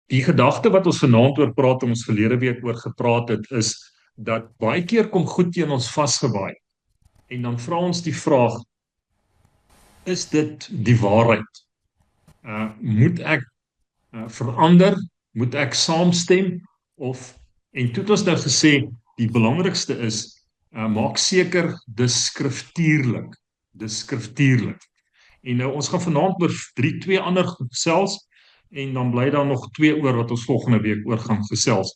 Die gedagte wat ons vanaand oor praat, ons verlede week oor gepraat het, is dat baie keer kom goed teen ons vasgewaai. En dan vra ons die vraag, is dit die waarheid? Moet ek verander? Moet ek saamstem? En toe het ons nou gesê, die belangrikste is, maak seker dis skriftuurlik. En nou, ons gaan vanaand oor twee ander gesels, en dan bly daar nog 2 oor wat ons volgende week oor gaan gesels.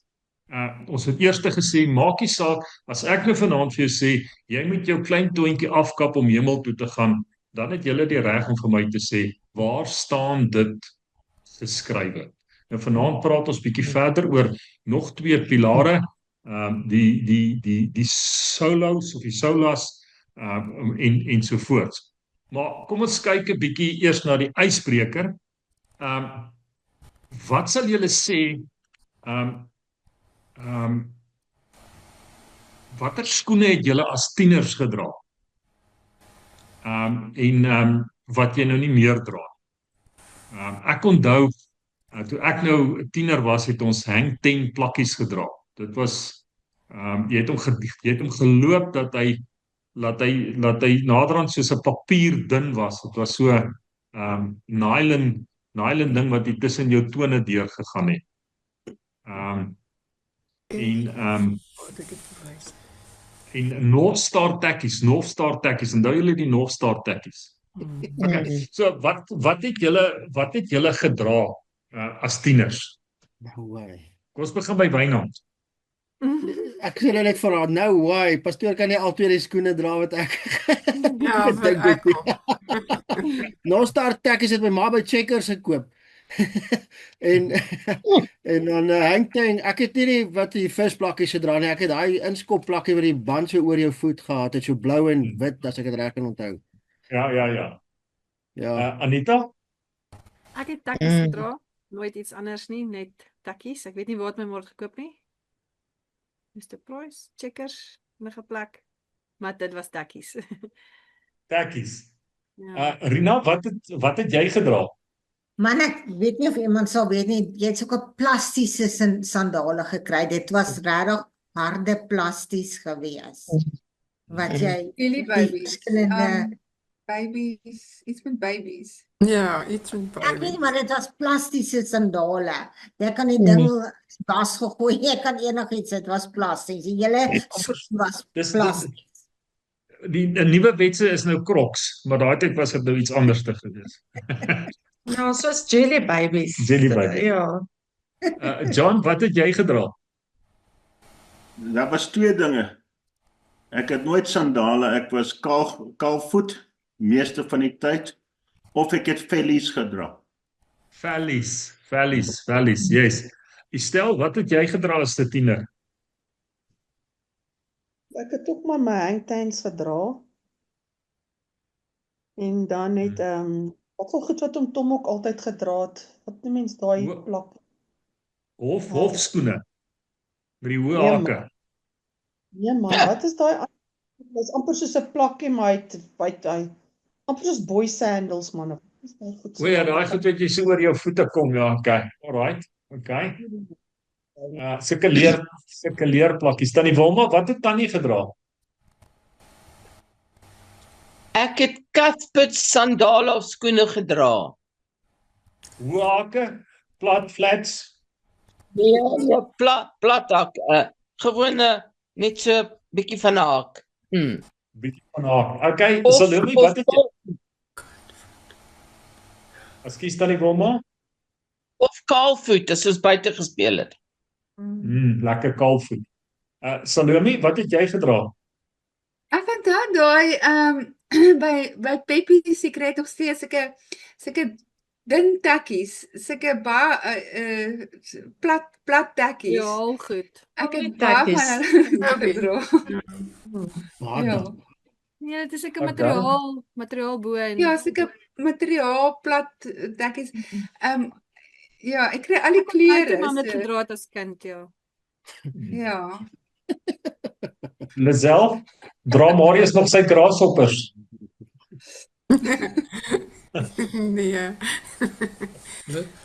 Ons het eers gesê, maak nie saak, as ek nou vanaand vir jou sê, jy moet jou klein toontjie afkap om hemel toe te gaan, dan het julle die reg om vir my te sê, waar staan dit geskrywe? Nou vanaand praat ons bietjie verder oor nog 2 pilare, die solos of die solas, en so voort. Maar kom ons kyk 'n bietjie eers na die ysbreker. Wat sal julle sê, watter skoene het julle as tieners gedra? Wat jy nou nie meer dra. Ek onthou, toe ek nou 'n tiener was, het ons Hang Ten plakkies gedra. Dit was, jy het hom geloop dat hy naderhand soos 'n papier dun was. Dit was so nylon ding wat jy tussen jou tone deur gegaan het. En North Star tekkies, onthou julle die North Star tekkies? Okay. So wat het julle gedra as tieners? Kom ons begin by Wynand. Ek sê net vir haar, no way, pastoor kan nie al 2 die skoene dra wat ek Ja, dink nie. North Star tekkies het my ma by Checkers gekoop. en dan Hang Ten, ek het nie die wat die visplakkies gedra nie, ek het daai inskop plakkie wat die band so oor jou voet gehad het, so blou en wit, as ek dit reg kan onthou. Ja. Anita? Ek het takkies gedra, nooit iets anders nie, net takkies. Ek weet nie waar het my môre gekoop nie. Mr. Price, Checkers, enige plek, maar dit was takkies. Takkies. Ja. Rina, wat het jy gedra? Man, ek weet nie of iemand sal weet nie, jy het soke plastiese sandale gekry, dit was regtig harde plasties gewees, wat jy Jullie die babies. verskillende, Babies, iets met babies. Ja, iets met ek weet nie, maar dit was plastiese sandale, jy kan die ding was gegooi, jy kan enigiets, dit was plasties, die hele skoen was plasties. Die nuwe wetse is nou Crocs, maar daai tyd was dit nou iets anders te gewees. Ja, soos Jelly Babies. Jelly Babies. Ja. John, wat het jy gedra? Daar was 2 dinge. Ek het nooit sandale, ek was kaalvoet, meeste van die tyd, of ek het vellies gedra. Vellies, yes. Estelle, wat het jy gedra as 'n tiener? Ek het ook maar my hangtens gedra. En dan het wat so goed wat Tom ook altyd gedra het. Wat die mens daai plak. Hofskoene met die hoë Nee, hakke. Nee man, wat is daai? Dit is amper soos 'n plakkie, maar hy amper soos boy sandals man. Wat is daai goed? O ja, daai goed wat jy so oor jou voete kom, ja, okay. Alright. Sulke leerplakkies. Tannie Wilma, wat het Tannie gedra? Ek het Cuthbert sandale of skoene gedra. Hoë hakke, plat flats. Ja, plat hak, gewone net so bietjie van 'n haak. Bietjie van haak. Okay, Of- Salome, of- wat het jy? Ekskuus Tannie Wilma? Of kaalvoet, as ons buite gespeel het. Lekker kaalvoet. Salome, wat het jy gedra? Ek onthou daai by Peppy's ek kry nog steeds sulke dun takkies, sulke plat takkies. Ja, al goed. Ek het Baie baie takkies. van hulle gedra. Ja. Nee, dit is 'n Okay. materiaal bo en Ja, sulke materiaal plat takkies. Ja, ek kry al die kleure. man het so. gedra het as kind, ja. Ja. Lisel, dra Marius nog sy grasshoppers? Nee.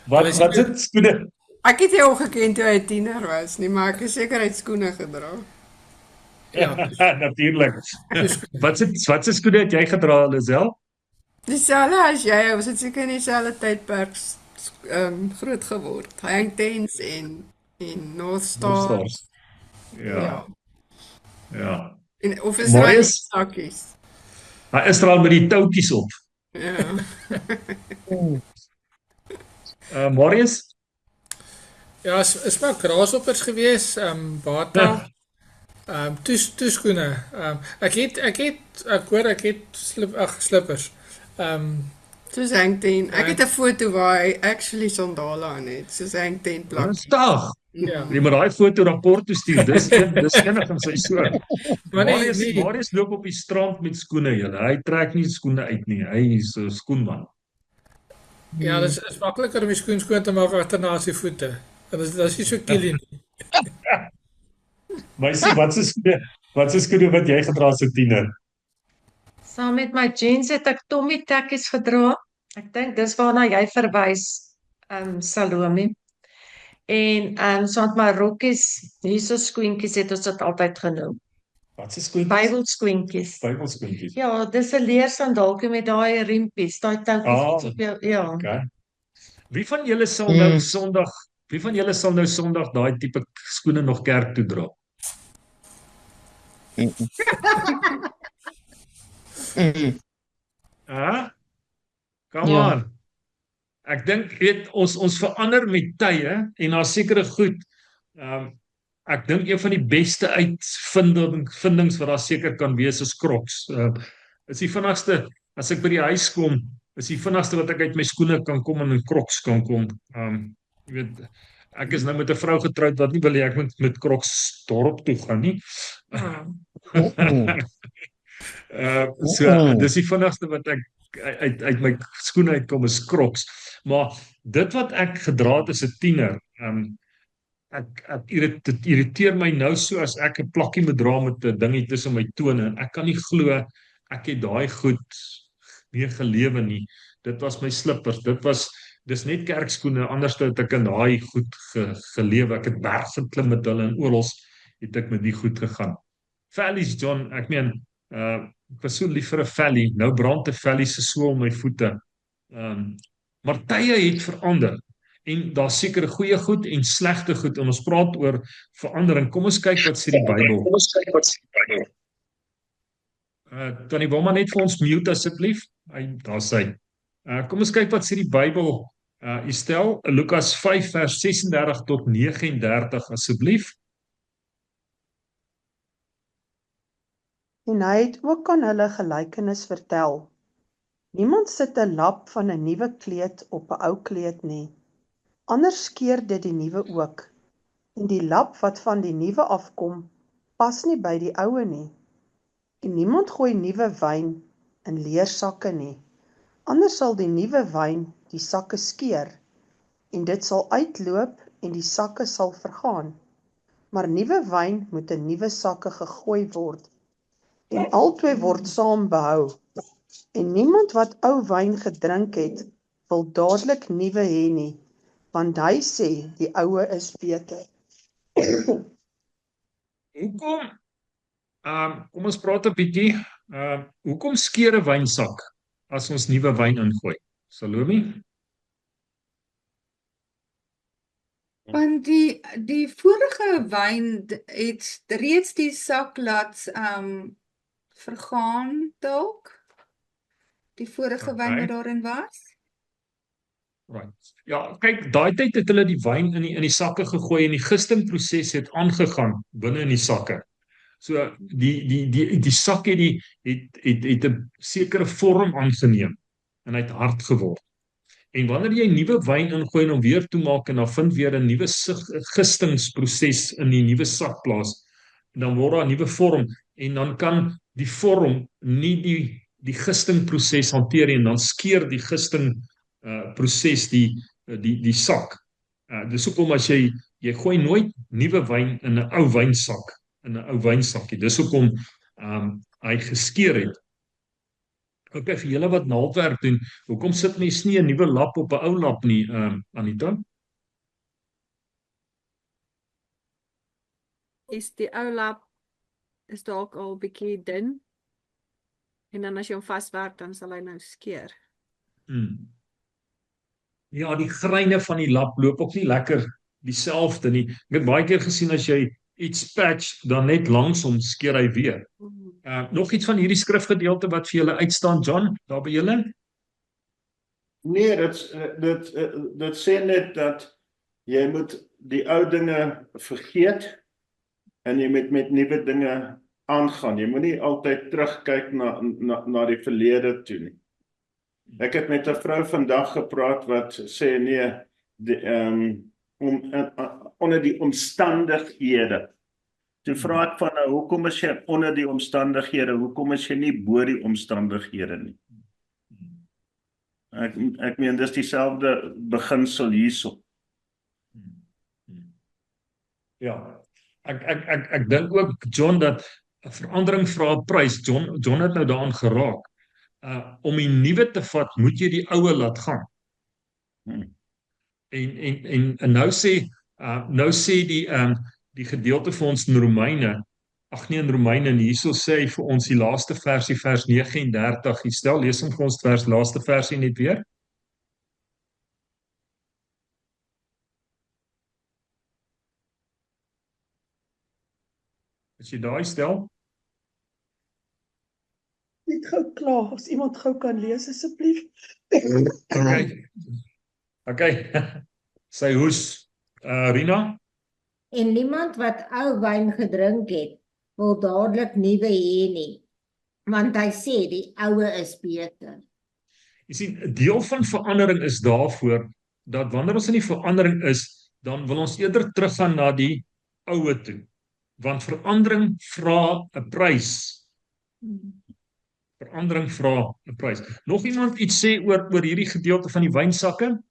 Wat is dit? Skoene? Ek het jou geken toe hy 'n tiener was nie, maar ek is seker hy het skoene gedra. Ja, Natuurlik. dis Wat se skoene het jy gedra, Lisel? Dieselfde as jy, ons het seker in dieselfde tydperk groot geword. Hang Tens en North Stars. Ja. Ja. En of is Marius? sakkies. Hy is er al met die toutjies op. Ja. Marius? Ja, is maar graashoppers gewees, bata, toeskoene. Ek hoor ek het slippers. Soos Hang Ten. Ek het 'n foto waar hy actually sandale aan het, soos Hang Ten plak. Rustig. Ja. Jy moet daai foto rapport toe stuur. Dis enig in sy soort. Maar nee, Marius loop op die strand met skoene, julle. Hy trek nie skoene uit nie. Hy is 'n skoenman. Ja, dis is makliker om die skoen skoon te maak agterna as die voete. Dat is nie so kielie nie. Maar sê, wat is skoene wat jy gedra as 'n tiener? Saam met my jeans het ek Tommy tekkies gedra. Ek dink dis waarna jy verwys, Salome. En saam met my rokkies, hierso skoentjies het ons dit altyd genoem. Wat se skoentjies? Bybelskoentjies. Bybelskoentjies. Ja, dis 'n leersandaaltjie met daai riempies, daai touwtjies op jou, ja. Okay. Wie van julle sal nou Sondag daai tipe skoene nog kerk toe dra? Come on. Ek dink ons verander met tye en daar sekere goed. Ek dink een van die beste uitvindings wat daar seker kan wees is Crocs. Is die vinnigste as ek by die huis kom, is die vinnigste wat ek uit my skoene kan kom en in Crocs kan kom. Jy weet, ek is nou met 'n vrou getroud wat nie wil hê ek moet met Crocs dorp toe gaan nie. Dis die vinnigste wat ek uit my skoene uitkom is Crocs. Maar dit wat ek gedra het as 'n tiener, dit irriteer my nou so as ek 'n plakkie moet dra met 'n dingie tussen my tone en ek kan nie glo ek het daai goed nie gelewe nie. Dit was my slippers. Dis net kerkskoene, anders het ek in daai goed gelewe. Ek het berg geklim met hulle en oral het ek met die goed gegaan. Valleys, John, ek meen ek was so lief vir 'n valley. Nou brand 'n valley se so om my voete. Maar tye het verander. En daar's sekere goeie goed en slegte goed en ons praat oor verandering. Kom ons kyk wat sê die Bybel. Kan die Wilma net vir ons mute asseblief? Daar's hy. Kom ons kyk wat sê die Bybel. Estel, Lukas 5 vers 36 tot 39 asseblief. En hy het ook aan hulle gelykenis vertel. Niemand sit 'n lap van 'n nuwe kleed op 'n ou kleed nie. Anders skeer dit die nuwe ook. En die lap wat van die nuwe afkom, pas nie by die oue nie. En niemand gooi nuwe wyn in leersakke nie. Anders sal die nuwe wyn die sakke skeer, en dit sal uitloop en die sakke sal vergaan. Maar nuwe wyn moet in nuwe sakke gegooi word, en albei word saam behou. En niemand wat ou wyn gedrink het, wil dadelik nuwe hê nie, want hy sê die oue is beter. Hoekom? Kom ons praat 'n bietjie. Hoekom skeer 'n wynsak as ons nuwe wyn ingooi? Salome? Want die vorige wyn het reeds die sak laat vergaan dalk. Die vorige wyn wat daarin was. Right. Ja, kyk, daai tyd het hulle die wyn in die sakke gegooi en die gistingproses het aangegaan binne in die sakke. So die sak het 'n sekere vorm aangeneem en hy het hard geword. En wanneer jy nuwe wyn ingooi en hom weer toemaak en dan vind weer 'n nuwe gistingsproses in die nuwe sak plaas, dan word daar 'n nuwe vorm en dan kan die vorm nie die gistingproses hanteer nie en dan skeer die gisting proses die sak. Dis hoekom as jy gooi nooit nuwe wyn in 'n ou wynsakkie. Dis hoekom hy geskeer het. Okay, vir julle wat naaldwerk doen, hoekom sit mens nie 'n nuwe lap op 'n ou lap nie, Anita? is die ou lap is dalk al bietjie dun. En dan as jy hom vaswerk, dan sal hy nou skeur. Ja, die greine van die lap loop ook nie lekker dieselfde nie. Ek het baie keer gesien as jy iets patch, dan net langs hom skeer hy weer. Nog iets van hierdie skrifgedeelte wat vir julle uitstaan, John, daar by julle? Nee, dit sê net dat jy moet die ou dinge vergeet en jy moet met nuwe dinge aangaan. Jy moet nie altyd terugkyk na die verlede toe nie. Ek het met 'n vrou vandag gepraat wat sê nee, onder die omstandighede. Toe vra ek van nou, hoekom is jy onder die omstandighede? Hoekom is jy nie bo die omstandighede nie? Ek meen dis dieselfde beginsel hierso. Ja. Ek dink ook, John, dat 'n verandering vra 'n prys. John het nou daaraan geraak. Om die nuwe te vat, moet jy die oue laat gaan. En nou sê die gedeelte vir ons in Romeine, in Romeine, en hierso sê hy vir ons die laaste versie, vers 39. Stel, lees hom vir ons laaste versie net weer. As jy daai stel. Net gou klaar, as iemand gou kan lees asseblief. Okay. Sy hoes, Rina? En niemand wat ou wyn gedrink het, wil dadelik nuwe hê nie, want hy sê die oue is beter. Jy sien, 'n deel van verandering is daarvoor, dat wanneer ons in die verandering is, dan wil ons eerder teruggaan na die oue toe. Want verandering vra 'n prys. Verandering vra 'n prys. Nog iemand iets sê oor hierdie gedeelte van die wynsakke?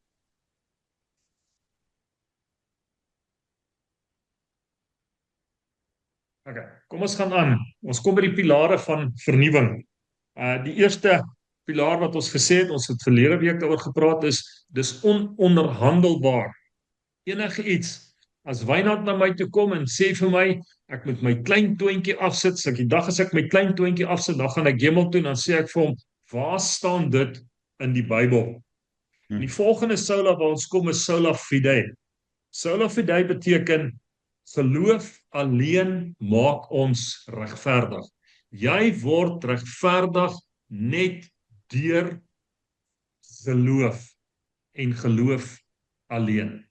Okay, kom ons gaan aan. Ons kom by die pilare van vernuwing. Die eerste pilaar wat ons gesê het, ons het verlede week daaroor gepraat, dis ononderhandelbaar. Enige iets, as Wynand na my toe kom en sê vir my, ek moet my klein toontjie afsit, die dag as ek my klein toontjie afsit, dan gaan ek hemel toe en dan sê ek vir hom, waar staan dit in die Bybel? En die volgende sola waar ons kom is sola fide. Sola fide beteken geloof alleen maak ons regverdig. Jy word regverdig net deur geloof en geloof alleen.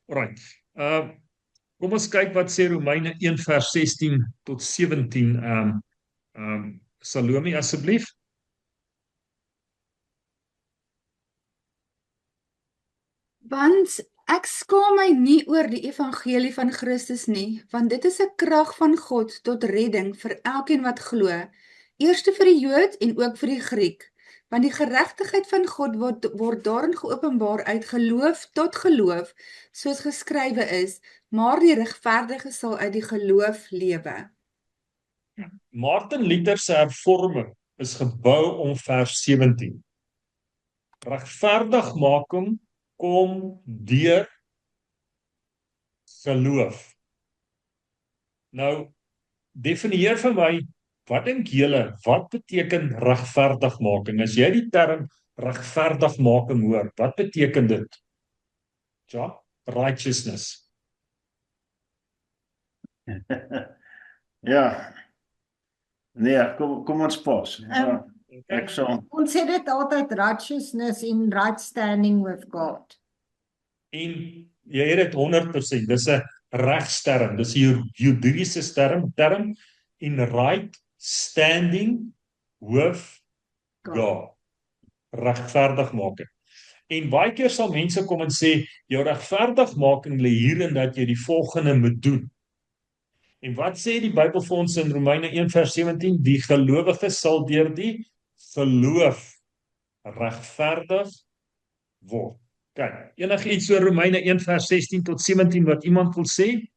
Alright. Kom ons kyk wat sê Romeine 1 vers 16 tot 17. Salome asseblief. Want ek skaam my nie oor die evangelie van Christus nie, want dit is 'n krag van God tot redding vir elkeen wat glo, eerste vir die Jood en ook vir die Griek. Want die geregtigheid van God word daarin geopenbaar uit geloof tot geloof, soos geskrywe is, maar die regverdige sal uit die geloof lewe. Martin Luther se hervorming is gebou om vers 17. Regverdigmaking kom deur geloof. Nou, definieer vir my, wat dink julle, wat beteken regverdigmaking? As jy die term regverdigmaking hoor, wat beteken dit? Ja, righteousness. Ja. Nee, kom ons pas. Ek sal. Ons sê dit altyd righteousness in right standing with God. En jy het dit 100%, dis 'n regsterm, dis 'n juridiese term in right standing with God. Regverdigmaking. En baie keer sal mense kom en sê, jou regverdigmaking lê hierin dat jy die volgende moet doen. En wat sê die Bybel vir ons in Romeine 1 vers 17? Die gelowige sal deur die geloof regverdig word. Kyk, enige iets oor Romeine 1 vers 16 tot 17 wat iemand wil sê?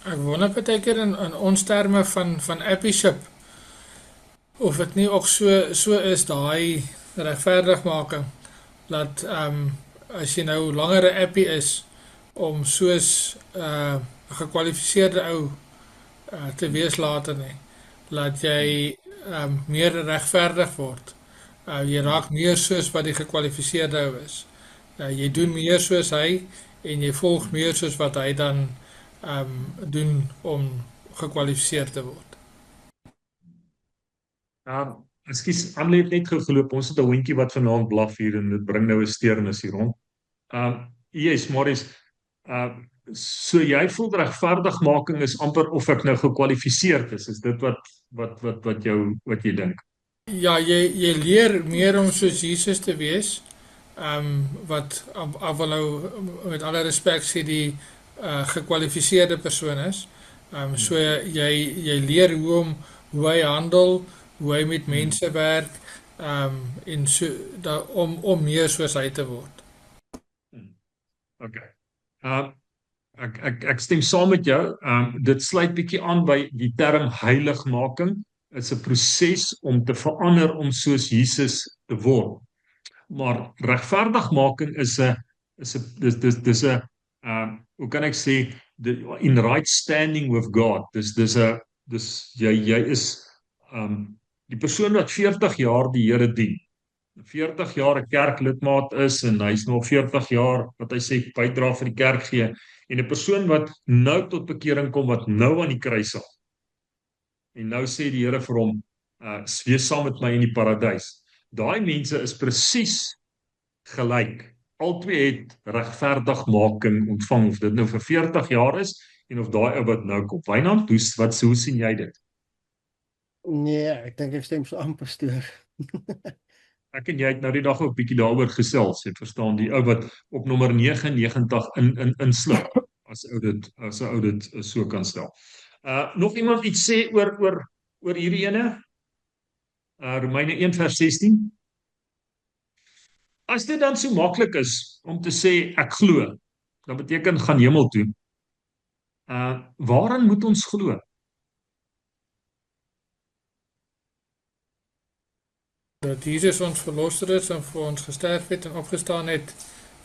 Ek wonder baie keer in ons terme van appyship, of dit nie ook so is, daai regverdigmaking, dat as jy nou langer 'n appie is, om soos 'n gekwalifiseerde ou te wees later nie. Laat jy meer regverdig word. Jy raak meer soos wat die gekwalifiseerde ou is. Jy doen meer soos hy en jy volg meer soos wat hy dan doen om gekwalifiseerd te word. Ekskuus, Annelie het net geloop. Ons het 'n hondjie wat vanaand blaf hier en dit bring nou 'n steurnis hier rond. Yes, Maurice, so jy voel regverdigmaking is amper of ek nou gekwalifiseerd is dit wat jy dink? Ja, jy leer meer om soos Jesus te wees. Wat nou met alle respek sê die gekwalifiseerde persoon is. So jy leer hoe hy handel, hoe hy met mense werk, en so om meer soos hy te word. Okay. Ek stem saam met jou. Dit sluit bietjie aan by die term heiligmaking. Dit is 'n proses om te verander om soos Jesus te word. Maar regverdigmaking is 'n hoe kan ek sê, in right standing with God. Jy is die persoon wat 40 jaar die Here dien. 40 jaar 'n kerklidmaat is en hy's nog 40 jaar wat hy sê bydra vir die kerk gee, en 'n persoon wat nou tot bekering kom, wat nou aan die kruis hang. En nou sê die Here vir hom, wees saam met my in die paradys. Daai mense is presies gelyk. Albei het regverdigmaking ontvang, of dit nou vir 40 jaar is en of daai ou wat nou kom. Wynand, hoe sien jy dit? Nee, ek dink ek stem saam, pastoor. Ek en jy het nou die dag ook 'n bietjie daaroor gesels, jy verstaan, die ou wat op nommer 99 insluit, as ou dit so kan stel. Nog iemand iets sê oor hierdie ene? Romeine 1 vers 16. As dit dan so maklik is om te sê ek glo, dan beteken gaan hemel toe. Waarin moet ons glo? Dat Jesus ons verlosser is en vir ons gesterf het en opgestaan het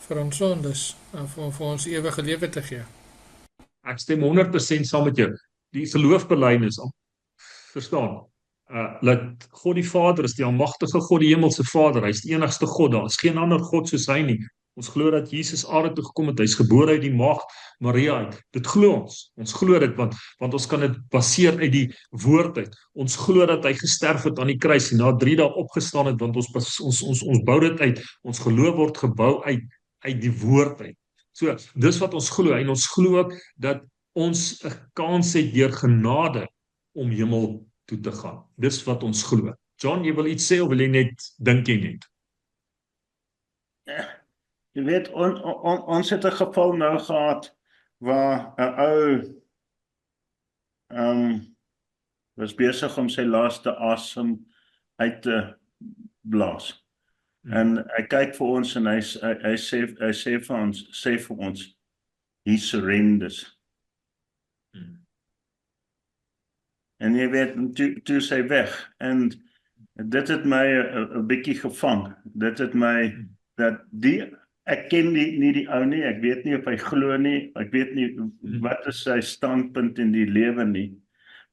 vir ons sondes en vir ons ewige lewe te gee. Ek stem 100% saam met jou. Die geloofbelydenis, verstaan, dat God die Vader is, die almagtige God, die hemelse Vader, hy is die enigste God, daar is geen ander God soos hy nie. Ons glo dat Jesus aarde toe gekom het, hy is gebore uit die maagd Maria uit. Dit glo ons. Ons glo dit want ons kan dit baseer uit die woord uit. Ons glo dat hy gesterf het aan die kruis en na 3 dae opgestaan het, want ons bou dit uit. Ons geloof word gebou uit die woord uit. So, dis wat ons glo, en ons glo ook dat ons 'n kans het deur genade om hemel toe te gaan. Dis wat ons glo. John, jy wil iets sê of wil jy net dink jy net? Jy weet, ons het 'n geval nou gehad waar 'n ou was besig om sy laaste asem uit te blaas. En hy kyk vir ons en hy sê vir ons, he surrenders. En jy weet, toe sy weg, en dit het my 'n bietjie gevang. Dit het my, ek ken nie die ou nie, ek weet nie of hy glo nie, ek weet nie wat is sy standpunt in die lewe nie,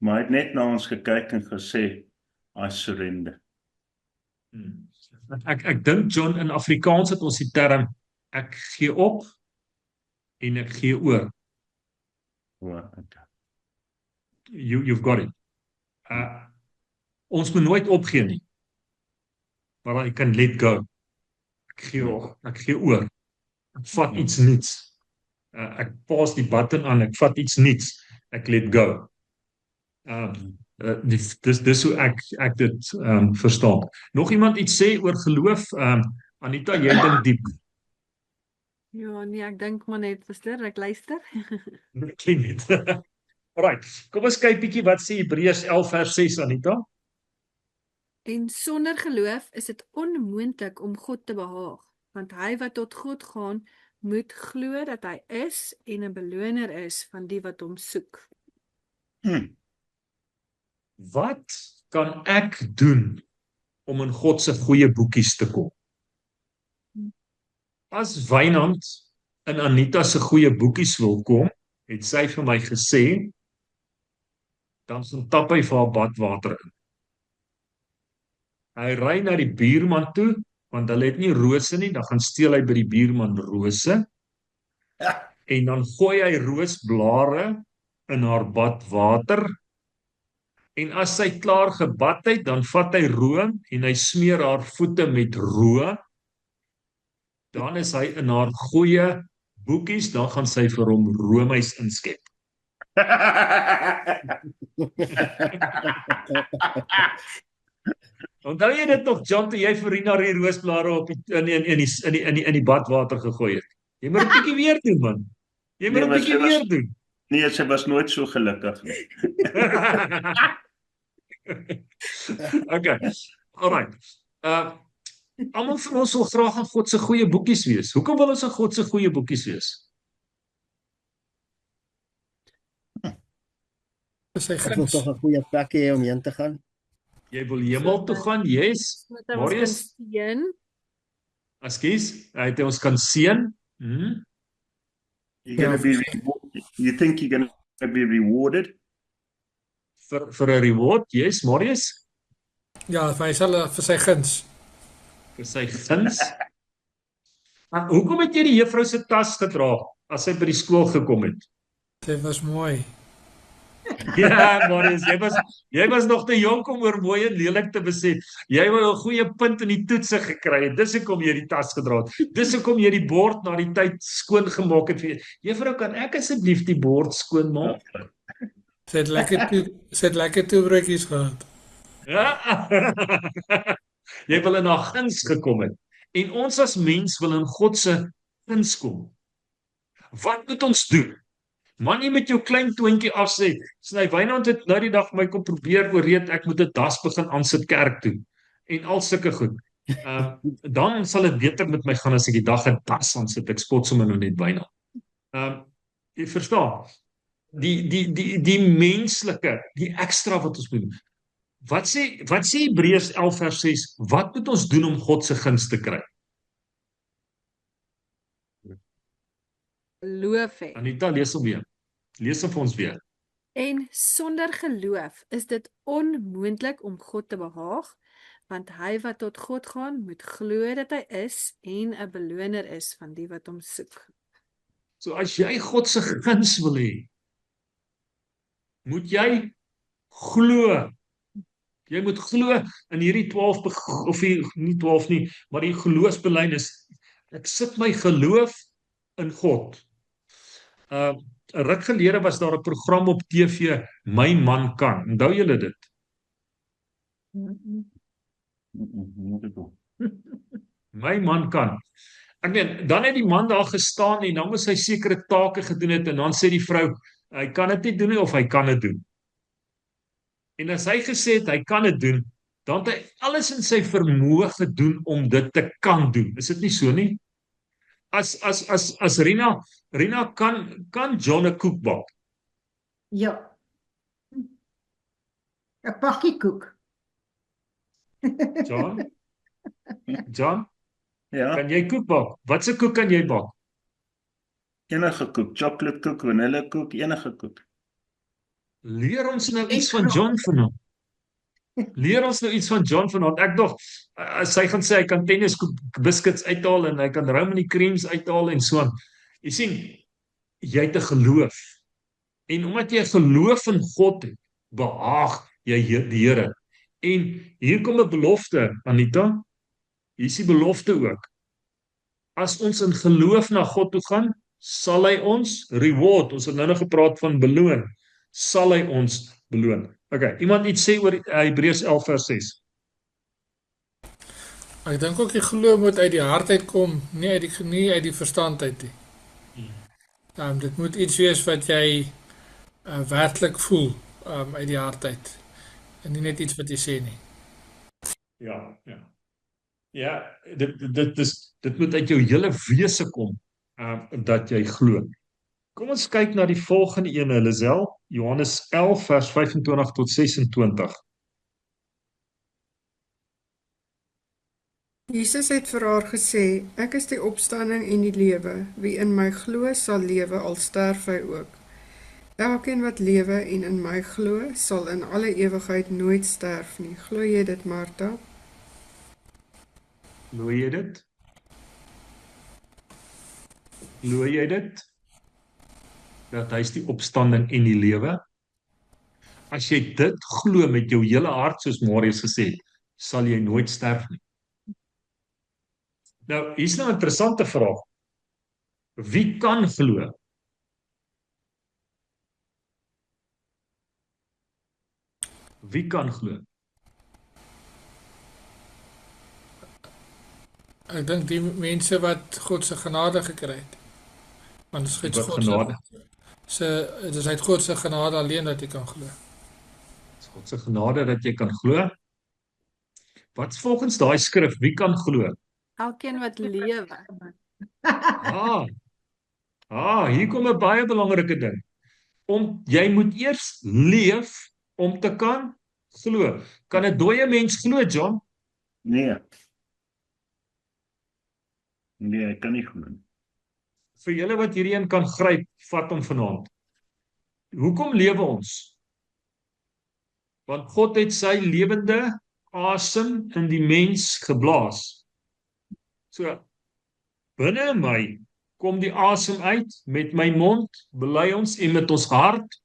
maar hy het net na ons gekyk en gesê, I surrender. Ek dink, John, in Afrikaans het ons die term, ek gee op en ek gee oor. You've got it. Ons moet nooit opgee nie, maar ek kan let go. Ek gee oor. Ek vat iets nuuts. Ek pas die button aan, ek vat iets nuuts. Ek let go. Dis hoe ek dit verstaan. Nog iemand iets sê oor geloof? Anita, jy dink diep. Ja, nee, ek dink maar net, pastoor, ek luister. Ek net. Alright, kom ons kyk bietjie wat sê Hebreërs 11 vers 6, Anita. En sonder geloof is dit onmoontlik om God te behaag, want hy wat tot God gaan, moet glo dat hy is en 'n beloner is van die wat hom soek. Wat kan ek doen om in God se goeie boekies te kom? As Wynand in Anita se goeie boekies wil kom, het sy vir my gesê, dan gaan tap hy vir haar badwater in. Hy ry na die buurman toe, want hulle het nie rose nie, dan gaan steel hy by die buurman rose, en dan gooi hy roosblare in haar badwater, en as sy klaar gebad het, dan vat hy room en hy smeer haar voete met room, dan is hy in haar goeie boekies, dan gaan sy vir hom roomys inskep. Onthou jy dit nog, John, toe jy vir Rina die roosblare op in die badwater gegooi het? Jy moet 'n bietjie weer doen, man. Jy moet 'n bietjie weer doen. Nee, sy was nooit so gelukkig nie. Okay, alright. Almal van ons wil graag in God se goeie boekies wees. Hoekom wil ons in God se goeie boekies wees? Dis sy Ons moet guns. tog 'n goeie plek hê om heen te gaan. Jy wil hemel toe gaan, yes. Sodat ons kan Marius, seën. ekskuus, hy het ons kan seën. You're gonna be you think you're gonna be rewarded? Vir 'n reward, yes, Marius, Ja, vir sy guns. vir sy guns. Maar hoekom het jy die juffrou se tas gedra as sy by die skool gekom het? Dit was mooi. Ja, Marius, jy was nog te jonk om oor mooi en lelik te besef. Jy wou 'n goeie punt in die toetse gekry het. Dis hoekom jy die tas gedra het. Dis hoekom jy die bord na die tyd skoon gemaak het vir juffrou, kan ek asseblief die bord skoon maak? Sy het lekker toebroodjies gehad. Ja. Jy wil in haar guns gekom het. En ons as mens wil in God se guns kom. Wat moet ons doen? Man, jy met jou klein toontjie afsê, Sny Wynand het nou die dag my kom probeer ooreed, ek moet 'n das begin aansit kerk toe. En al sulke goed. Dan sal dit beter met my gaan as ek die dag 'n das aansit. Ek spot sommer nou net Wynand. Jy verstaan? Die menslike, die ekstra wat ons moet doen. Wat sê Hebreërs 11 vers 6? Wat moet ons doen om God se guns te kry? Geloof hê. Anita, lees hom weer. Lees hom vir ons weer. En sonder geloof is dit onmoontlik om God te behaag, want hy wat tot God gaan, moet glo dat hy is en 'n beloner is van die wat hom soek. So as jy God se guns wil hê, moet jy glo. Jy moet glo in hierdie 12 of nie 12 nie, maar die geloofsbelydenis. Ek sit my geloof in God. 'n Ruk gelede was daar 'n program op TV, My Man Kan. Onthou julle dit? My Man Kan. Ek meen, dan het die man daar gestaan en dan moes hy sekere take gedoen het en dan sê die vrou, hy kan dit nie doen nie of hy kan dit doen. En as hy gesê het hy kan dit doen, dan het hy alles in sy vermoë gedoen om dit te kan doen. Is dit nie so nie? As Rina kan John 'n koek bak. Ja. 'n pakkie koek. John, Ja, kan jy koek bak? Wat se koek kan jy bak? enige koek, chocolate koek, vanillekoek, enige koek. Leer ons nou iets van John vanaand. Leer ons nou iets van John vanaand. Ek dog sy gaan sê hy kan tenniskoek biscuits uithaal en hy kan Romany creams uithaal en so aan. Jy sien, jy het 'n geloof. En omdat jy 'n geloof in God het, behaag jy die Here. En hier kom 'n belofte, Anita. Hier is die belofte ook. As ons in geloof na God toe gaan, sal hy ons reward. Ons het nou nog gepraat van beloon. Sal hy ons beloon. Okay, iemand iets sê oor Hebreërs 11 vers 6. Ek dink ook die geloof moet uit die hart uitkom, nie uit die verstand uit nie. Dit moet iets wees wat jy werklik voel uit die hart uit. En nie net iets wat jy sê nie. Ja, dit moet uit jou hele wese kom dat jy glo. Kom ons kyk na die volgende ene, Lisel, Johannes 11 vers 25 tot 26. Jesus het vir haar gesê, ek is die opstanding en die lewe. Wie in my glo, sal lewe al sterf hy ook. Elkeen wat lewe en in my glo, sal in alle ewigheid nooit sterf nie. Glo jy dit, Martha? Glo jy dit? Glo jy dit? Dat hy is die opstanding en die lewe? As jy dit glo met jou hele hart, soos Marius gesê het, sal jy nooit sterf nie. Nou, hier's nou 'n interessante vraag. Wie kan glo? Wie kan glo? Ek dink die mense wat God se genade gekry het. Want dit is Wat God genade? dit is uit God se genade alleen dat jy kan glo. Dis God se genade dat jy kan glo. Wat's volgens daai skrif, wie kan glo? Elkeen wat lewe. Hier kom 'n baie belangrike ding. Jy moet eers leef om te kan glo. Kan 'n dooie mens glo, John? Nee. Nee, ek kan nie glo nie. Vir julle wat hierdie een kan gryp, vat hom vanaand. Hoekom lewe ons? Want God het sy lewende asem in die mens geblaas. So, binne in my kom die asem uit, met my mond bely ons en met ons hart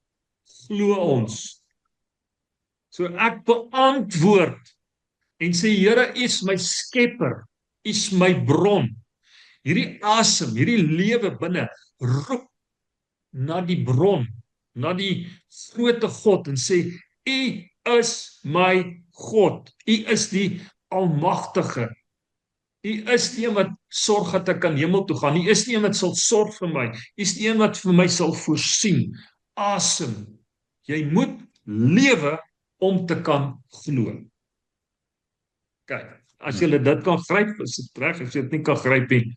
glo ons. So ek beantwoord en sê, Here, U is my skepper, U is my bron. Hierdie asem, hierdie lewe binne, roep na die bron, na die grote God en sê, U is my God, U is die Almagtige. U is die een wat sorg dat ek kan hemel toe gaan. U is die een wat sal sorg vir my. U is die een wat vir my sal voorsien. Asem. Jy moet lewe om te kan glo. Kyk, as jy dit kan gryp, is dit reg. As jy dit nie kan gryp nie,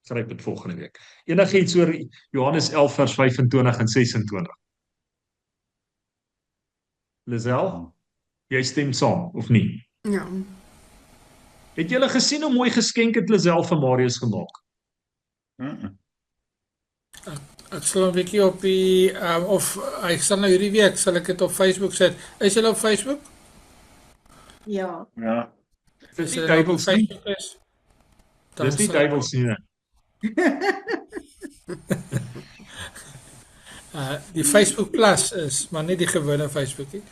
gryp dit volgende week. Enigiets oor Johannes 11 vers 25 en 26. Lisel, jy stem saam of nie? Ja. Het julle gesien hoe mooi geskenk het Lisel vir Marius gemaak? Ek sal 'n bietjie op die of ek sal nou hierdie week sal ek dit op Facebook sit. Is julle op Facebook? Ja. Ja. Dis nie duiwels nie. Dan Dis nie sal- duiwels nie. Nee. Die Facebook Plus is, maar nie die gewone Facebook nie.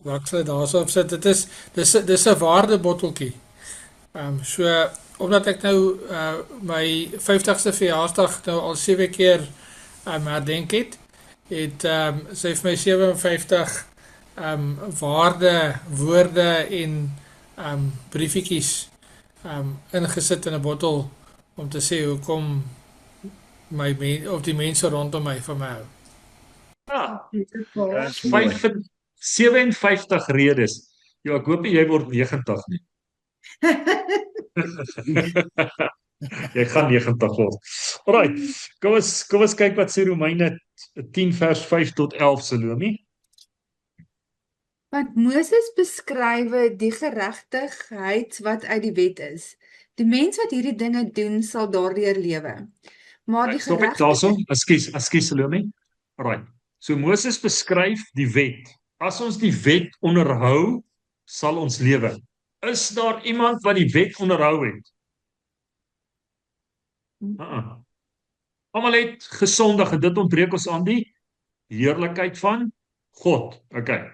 Wat ek sal daarso op sit, dis 'n waardebotteltjie. So omdat ek nou my 50ste verjaarsdag nou al 7 keer herdenk het, sy vir my 57 waarde woorde en briefietjies ingesit in 'n bottel om te sê hoekom die mense rondom my van my hou. Ja, 57 redes. Ja, ek hoop nie jy word 90 nie. Jy gaan 90 word. Alright, kom ons kyk wat sê Romeine 10 vers 5 tot 11, Salome. Want Moses beskrywe die geregtigheid wat uit die wet is. Die mens wat hierdie dinge doen, sal daardeur lewe. Maar die Stop ek daarso? Ekskuus Salome. Alright. So Moses beskryf die wet. As ons die wet onderhou, sal ons lewe. Is daar iemand wat die wet onderhou het? Almal het gesondig en dit ontbreek ons aan die heerlikheid van God. Okay.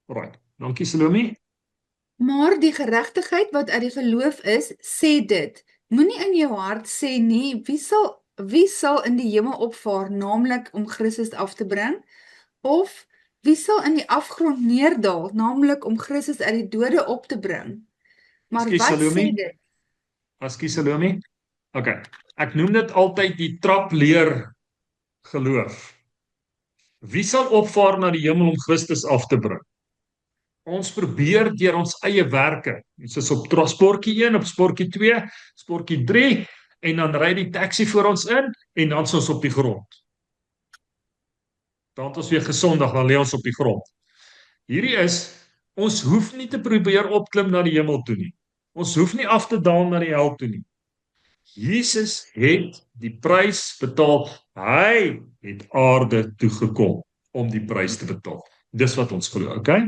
Alright. Dankie Salome. Maar die geregtigheid wat uit die geloof is, sê dit. Moenie in jou hart sê nie, wie sal in die hemel opvaar, naamlik om Christus af te bring? Of wie sal in die afgrond neerdal, naamlik om Christus uit die dode op te bring? Maar Ekskuus, wat Salome? sê dit? Ekskuus Salome. Okay. Ek noem dit altyd die trapleer geloof. Wie sal opvaar na die hemel om Christus af te bring? Ons probeer deur ons eie werke. Dit is op sportjie 1, op sportjie 2, sportjie 3 en dan ry die taxi voor ons in en dan is ons op die grond. Dan het ons weer gesondig, dan lê ons op die grond. Hierdie is, ons hoef nie te probeer opklim na die hemel toe nie. Ons hoef nie af te daal na die hel toe nie. Jesus het die prys betaal. Hy het aarde toe gekom om die prys te betaal. Dis wat ons glo, okay?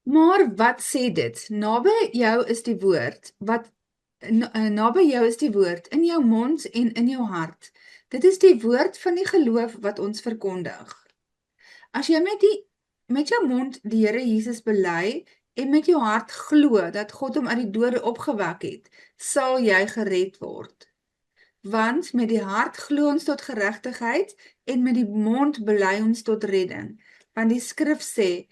Maar wat sê dit? Naby jou is die woord, naby jou is die woord, in jou mond en in jou hart. Dit is die woord van die geloof wat ons verkondig. As jy met jou mond die Here Jesus bely en met jou hart glo dat God hom uit die dode opgewek het, sal jy gered word. Want met die hart glo ons tot geregtigheid en met die mond bely ons tot redding. Want die skrif sê,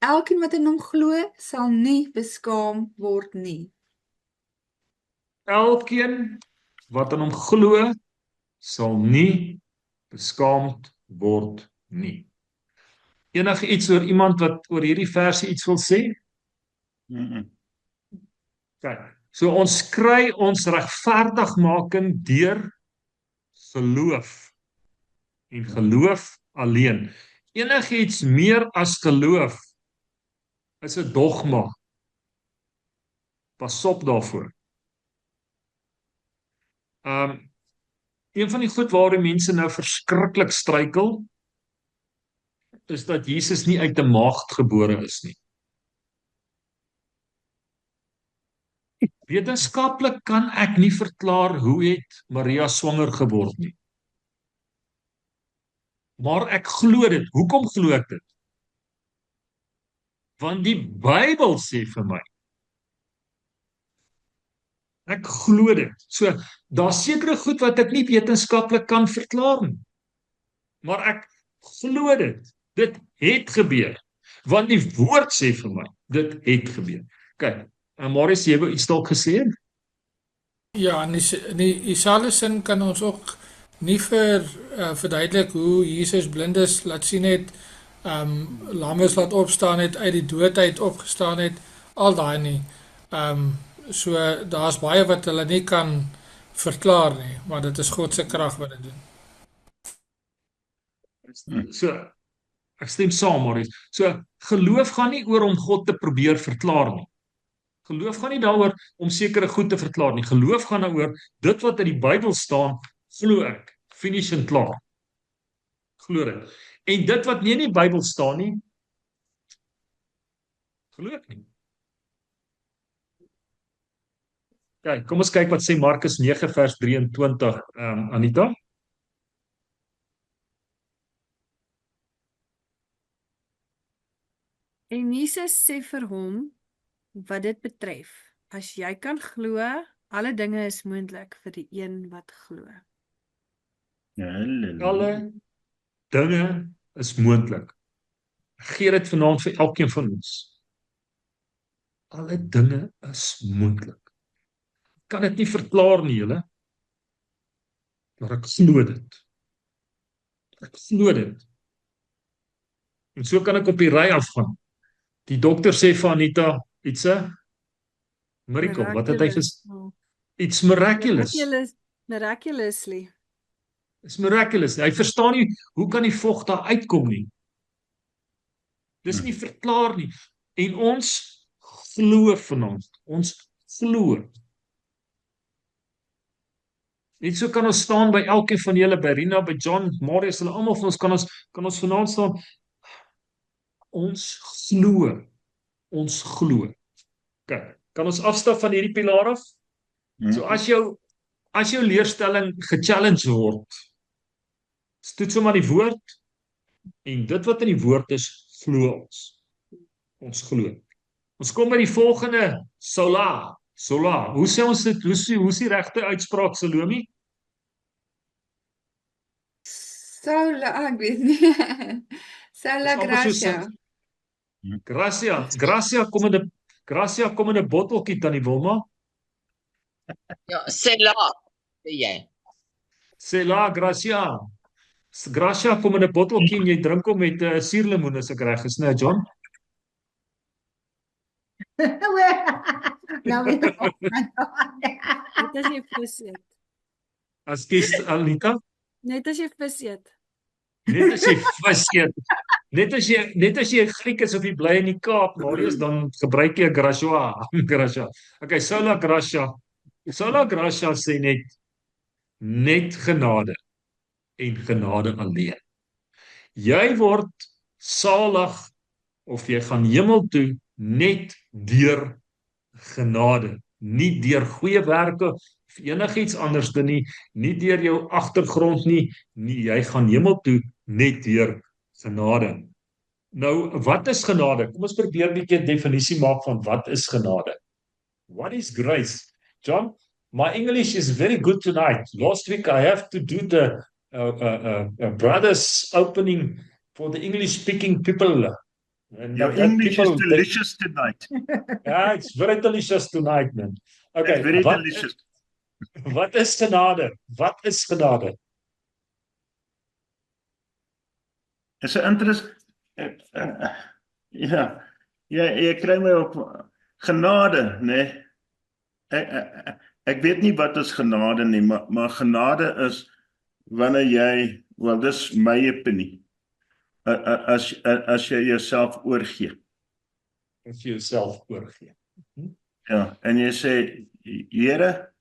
elkeen wat in hom glo, sal nie beskaam word nie. Elkeen wat aan hom glo, sal nie beskaamd word nie. Enige iets oor iemand wat oor hierdie versie iets wil sê? Kyk, so ons kry ons regverdigmaking deur geloof en geloof alleen. Enigiets meer as geloof is 'n dogma. Pas op daarvoor. Een van die goed waar die mense nou verskriklik struikel, is dat Jesus nie uit 'n maagd gebore is nie. Wetenskaplik kan ek nie verklaar hoe het Maria swanger geword nie. Maar ek glo dit. Hoekom glo ek dit? Want die Bybel sê vir my. Ek glo dit. So, daar's sekere goed wat ek nie wetenskaplik kan verklaar nie. Maar ek glo dit. Dit het gebeur. Want die woord sê vir my, dit het gebeur. Kyk, Marius, jy wou iets dalk gesê het? Ja, in dieselfde sin kan ons ook nie verduidelik hoe Jesus blindes laat sien het, lammes laat opstaan het, uit die dood uit opgestaan het, al daai nie. So daar's baie wat hulle nie kan verklaar nie, maar dit is God se krag wat dit doen. So, ek stem saam, Marius. So, geloof gaan nie oor om God te probeer verklaar nie. Geloof gaan nie daaroor om sekere goed te verklaar nie. Geloof gaan daaroor dit wat in die Bybel staan, glo ek. Finish en klaar. Glo dit. En dit wat nie in die Bybel staan nie, glo ek nie. Kyk, kom ons kyk wat sê Markus 9 vers 23, Anita. En Jesus sê vir hom, wat dit betref, as jy kan glo, alle dinge is moontlik vir die een wat glo. Alle dinge is moontlik. Gee dit vanaand vir elkeen van ons. Alle dinge is moontlik. Ek kan dit nie verklaar nie, julle. Maar ek glo dit. Ek glo dit. En so kan ek op die ry afgaan. Die dokter sê vir Anita, iets 'n miracle. Wat het hy gesê? Iets miraculous. Miraculously. It's miraculous. Hy verstaan nie, hoe kan die vog daar uitkom nie? Dis nie verklaar nie. En ons glo vanaand. Ons glo. Net so kan ons staan by elkeen van julle, by Rina, by John, Marius, hulle almal van ons kan ons vanaand staan. Ons glo. Ons glo. Kyk, kan ons afstap van hierdie pilaar af? So as jou leerstelling gechallenge word, toets hom aan die woord, en dit wat in die woord is, glo ons. Ons glo. Ons kom by die volgende, sola. Hoe sê ons dit? Hoe is die regte uitspraak, Salome? Sola, ek weet nie. Sola gracia. Gracia kom in 'n botteltjie, Tannie Wilma. Ja, Selah, sê jy. Selah, gracia. Gracia kom in 'n botteltjie en jy drink hom met suurlemoen as ek reg is, né, John? Nou weet ek. Net as jy vis eet. As kies Anita? Net as jy vis eet. Net as jy vis eet. Net as jy Griek is of jy bly in die Kaap, Marius, dan gebruik jy gracia. Gracia. Okay, sola gracia. Sola gracia sê net genade en genade alleen. Jy word salig of jy gaan hemel toe net deur genade, nie deur goeie werke of enigiets anders nie deur jou agtergrond nie, jy gaan hemel toe net deur genade. Nou, wat is genade? Kom ons probeer 'n bietjie 'n definisie maak van wat is genade. What is grace? John, my English is very good tonight. Last week I have to do the brothers opening for the English-speaking people. And Your English is delicious tonight. Yeah, it's very delicious tonight, man. Okay, It's very delicious. Wat is genade? Wat is genade? Is 'n interest. Ja, jy kry my op genade, né? Ek weet nie wat is genade nie, maar genade is wanneer jy, wel dis my opinie. As jy jouself oorgee. As jy jouself oorgee. Ja, en jy sê, Here,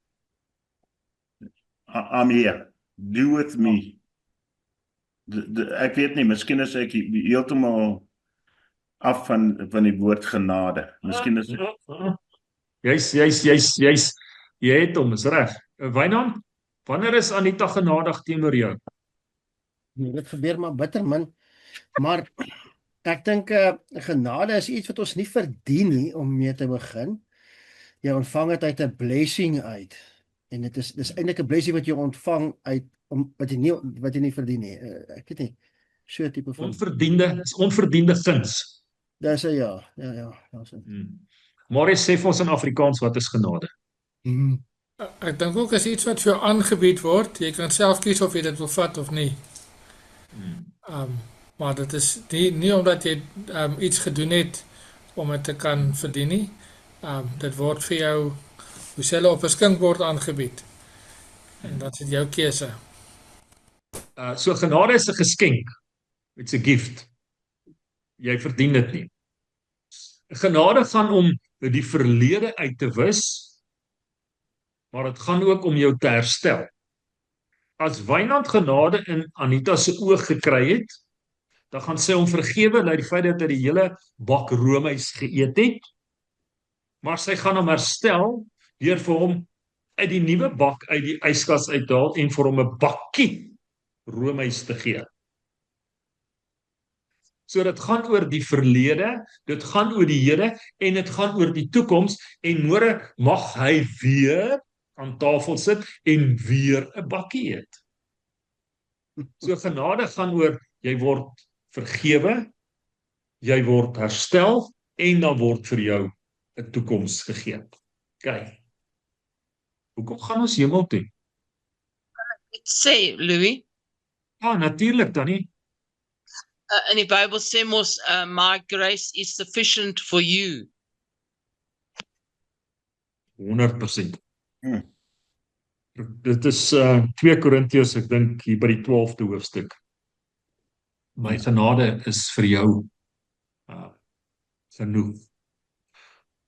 I'm here. Do with me. Ek weet nie, miskien is ek heeltemal af van die woord genade. Miskien is jy het hom, is reg. Wynand, wanneer is Anita genadig teenoor jou? Dit gebeur maar bitter min. Maar ek dink genade is iets wat ons nie verdien nie om mee te begin. Jy ontvang dit uit 'n blessing uit. En dis eintlik 'n blessing wat jy ontvang uit wat jy nie verdien nie. Ek weet nie. So 'n tipe van onverdiende guns. Dis ja. Marius, sê vir ons in Afrikaans wat is genade? Ek dink ook is iets wat vir jou aangebied word. Jy kan self kies of jy dit wil vat of nie. Maar dit is nie omdat jy iets gedoen het om dit te kan verdien nie. Dit word vir jou op 'n skinkbord aangebied. En dat is jou keuse. So genade is 'n geskenk. It's a gift. Jy verdien dit nie. Genade gaan om die verlede uit te wis, maar dit gaan ook om jou te herstel. As Wynand genade in Anita se oog gekry het, dan gaan sy hom vergewe dat die feit dat hy die hele bak roomys geëet het, maar sy gaan hom herstel deur vir hom uit die nuwe bak uit die yskas uithaal en vir hom 'n bakkie roomys te gee. So dit gaan oor die verlede, dit gaan oor die hede en dit gaan oor die toekoms en môre mag hy weer aan tafel sit en weer 'n bakkie eet. So genade gaan oor jy word vergewe, jy word herstel en dan word vir jou 'n toekoms gegee. Kyk. Hoekom gaan ons hemel toe? Dit sê, Louis, Natuurlik dan nie. in die Bybel sê mos, my grace is sufficient for you. 100%. Dit is 2 Korintiërs, ek dink hier by die 12de hoofstuk. My genade is vir jou genoeg.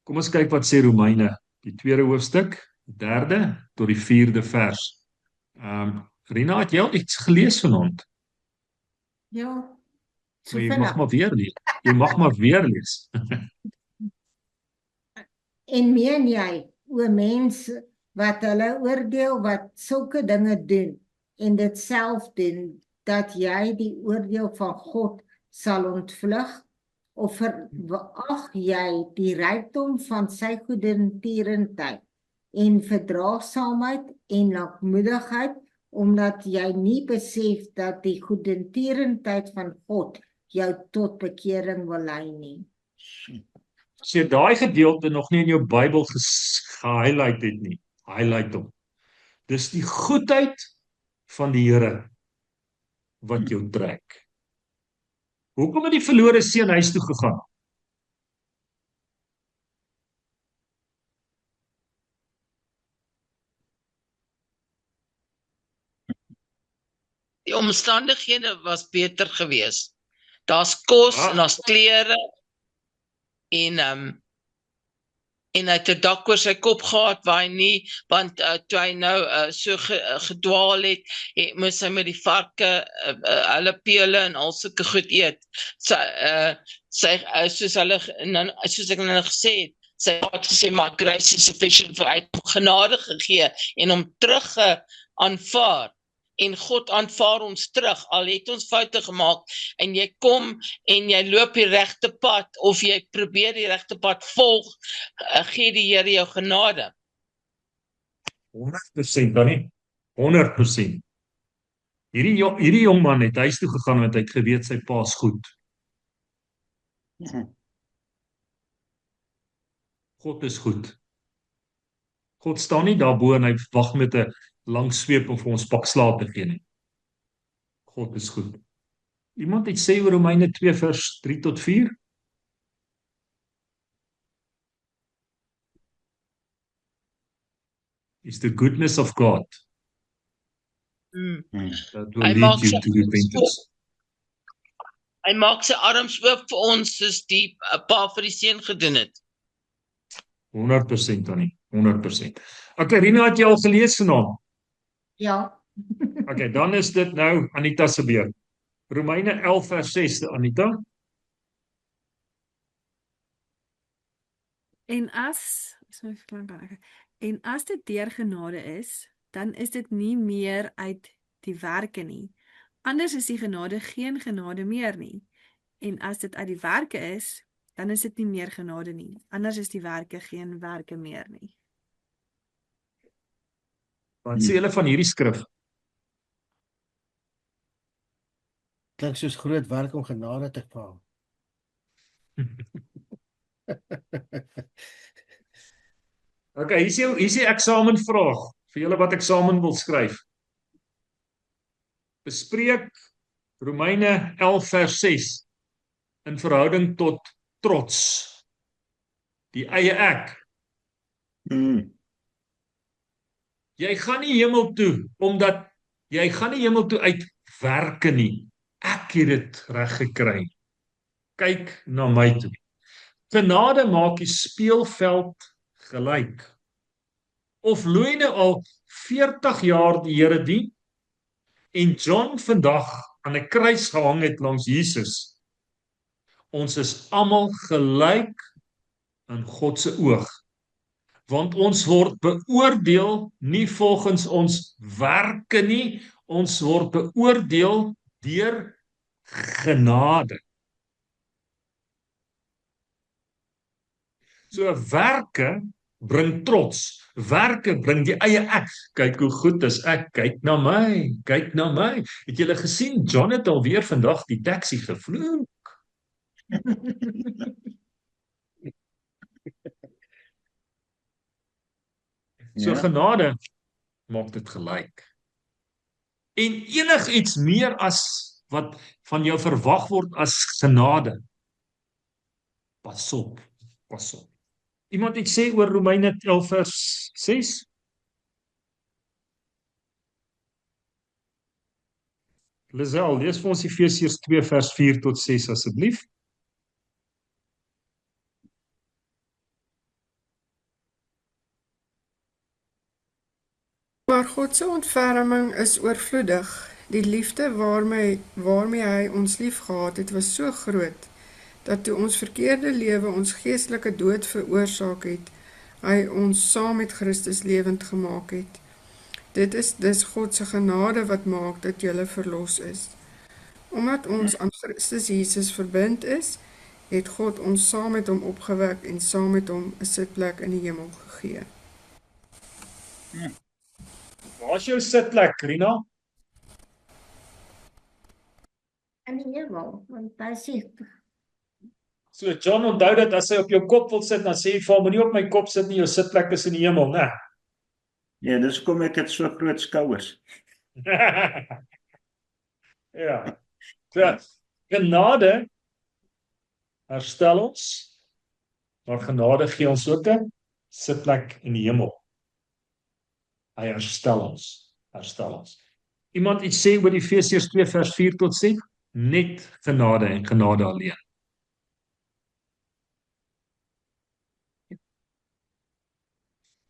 Kom ons kyk wat sê Romeine, die 2de hoofstuk, 3de tot die 4de vers. Rina, het jy al iets gelees vanaand? Ja. So Jy mag maar weer lees. Jy mag maar weer lees. En meen jy, o mense wat hulle oordeel wat sulke dinge doen en dit self doen, dat jy die oordeel van God sal ontvlug, of verag jy die rykdom van sy goedertierenheid en verdraagsaamheid en lankmoedigheid, omdat jy nie besef dat die goedertierenheid van God jou tot bekering wil lei nie. As jy daai gedeelte nog nie in jou Bybel gehighlight het nie, highlight hom. Dis die goedheid van die Here wat jou trek. Hoekom het die verlore seun huis toe gegaan? Die omstandighede was beter geweest. Daar's kos Ah. en daar's klere en hy het 'n dak oor sy kop gehad waar hy nie, want toe hy nou so gedwaal het, moes hy met die varke hulle pele en al sulke goed eet. Soos ek nou gesê het, sy het gesê, maar grace is sufficient vir hy het hom genade gegee en hom terug aanvaar. En God aanvaar ons terug, al het ons foute gemaak, en jy kom en jy loop die regte pad, of jy probeer die regte pad volg, gee die Here jou genade. 100% dan nie. 100%. Hierdie jong man het huis toe gegaan want hy het geweet sy pa's goed. God is goed. God staan nie daarbo en hy wag met 'n lang sweep om vir ons pak slaap te gee nie. God is goed. Iemand het sê oor Romeine 2 vers 3 tot 4? Is the goodness of God that will Hy lead maak you sy to repentance. Hy maak sy arms oop vir ons, soos die pa vir die seun gedoen het. 100% Annie, 100%. Okay, Rina, het jy al gelees vanaand? Ja. Okay, dan is dit nou Anita se beurt. Romeine 11 vers 6, Anita. En as dit deur genade is, dan is dit nie meer uit die werke nie. Anders is die genade geen genade meer nie. En as dit uit die werke is, dan is dit nie meer genade nie. Anders is die werke geen werke meer nie. Wat sê julle van hierdie skrif? Klink soos groot werk om genade te vra. Okay, hier is die eksamenvraag vir julle wat eksamen wil skryf. Bespreek Romeine 11 vers 6 in verhouding tot trots. Die eie ek. Jy gaan nie hemel toe omdat jy gaan nie hemel toe uit werke nie. Ek het dit reg gekry. Kyk na my toe. Genade maak die speelveld gelyk. Of Louine al 40 jaar die Here dien en John vandag aan 'n kruis gehang het langs Jesus. Ons is almal gelyk in God se oog. Want ons word beoordeel nie volgens ons werke nie, ons word beoordeel deur genade. So werke bring trots. Werke bring die eie ek. Kyk hoe goed is ek. Kyk na my. Kyk na my. Het julle gesien John het alweer vandag die taxi gevloek? So genade maak dit gelyk. En enigiets meer as wat van jou verwag word as genade. Pas op, pas op. Iemand het sê oor Romeine 11 vers 6? Lisel, lees vir ons Efesiërs 2 vers 4 tot 6 asseblief. Maar God se ontferming is oorvloedig. Die liefde waarmee hy ons liefgehad het, was so groot, dat toe ons verkeerde lewe ons geestelike dood veroorsaak het, hy ons saam met Christus lewend gemaak het. Dit is dus God se genade wat maak dat julle verlos is. Omdat ons aan Christus Jesus verbind is, het God ons saam met hom opgewek en saam met hom 'n sitplek in die hemel gegee. Waar is jou sitplek, Rina? In die hemel, want hy sê So John, onthou dat as hy op jou kop wil sit, dan sê hy vir hom, moenie op my kop sit nie, jou sitplek is in die hemel, né? Ja, dis kom ek het so groot skouers. Ja. So, genade herstel ons, maar genade gee ons ook 'n sitplek in die hemel. Hy herstel ons, herstel ons. Iemand iets sê oor Efesiërs 2 vers 4 tot 6? Net genade en genade alleen.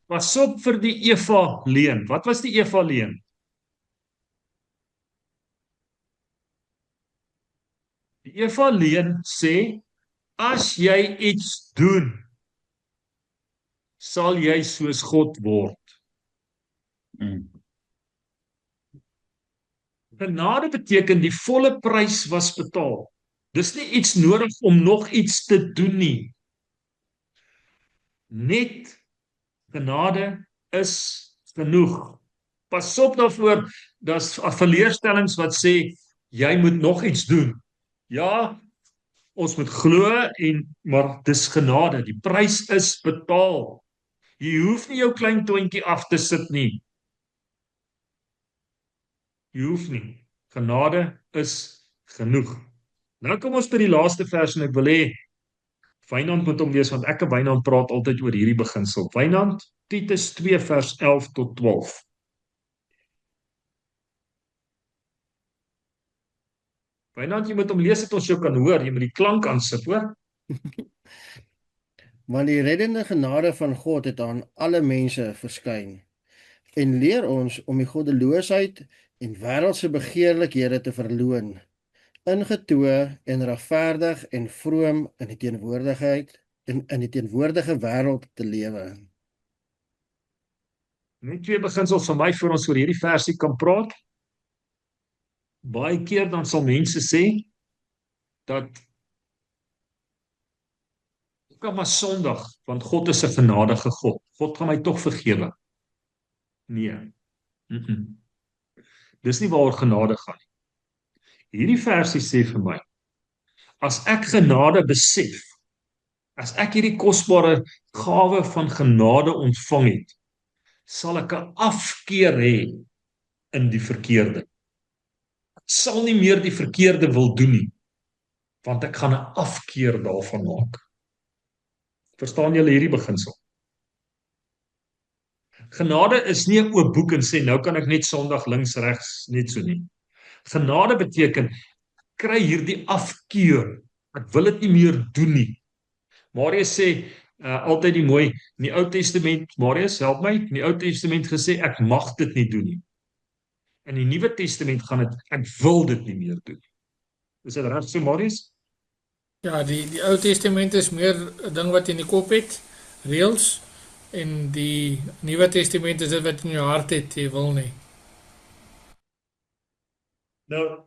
Pas op vir die Eva leuen. Wat was die Eva leuen? Die Eva leuen sê, as jy iets doen, sal jy soos God word. Genade beteken die volle prys was betaal. Dis nie iets nodig om nog iets te doen nie. Net genade is genoeg. Pas op daarvoor, daar's verleerstellings wat sê, jy moet nog iets doen. Ja, ons moet glo, maar dis genade, die prys is betaal. Jy hoef nie jou klein toontjie af te sit nie. Jy hoef nie. Genade is genoeg. Nou kom ons by die laaste vers en ek wil hê Wynand moet hom lees, want ek en Wynand praat altyd oor hierdie beginsel. Wynand, Titus 2 vers 11 tot 12. Wynand, jy moet hom lees, dat ons jou kan hoor, jy moet die klank aansit, hoor. Want die reddende genade van God het aan alle mense verskyn en leer ons om die goddeloosheid en wêreldse begeerlikhede te verloon, ingetoe en regverdig en vroom in die teenwoordigheid en in die teenwoordige wêreld te lewe. Net twee beginsels van my voor ons oor hierdie versie kan praat. Baie keer dan sal mense sê dat ek kan maar sondig, want God is 'n genadige God. God gaan my tog vergewe. Nee. Dis nie waaroor genade gaan nie. Hierdie versie sê vir my, as ek genade besef, as ek hierdie kosbare gawe van genade ontvang het, sal ek 'n afkeer hê in die verkeerde. Ek sal nie meer die verkeerde wil doen nie, want ek gaan 'n afkeer daarvan maak. Verstaan julle hierdie beginsel? Genade is nie 'n oop boek en sê, nou kan ek net sondig links, regs, net so nie. Genade beteken, kry hierdie afkeer, ek wil dit nie meer doen nie. Marius sê, altyd die mooi, in die Ou Testament, Marius, help my, in die Ou Testament gesê, ek mag dit nie doen nie. In die Nuwe Testament gaan dit, ek wil dit nie meer doen. Is dit reg so, Marius? Ja, die Ou Testament is meer 'n ding wat jy in die kop het, reëls, en die Nuwe Testament is dit wat in jou hart het, jy wil nie. Nou,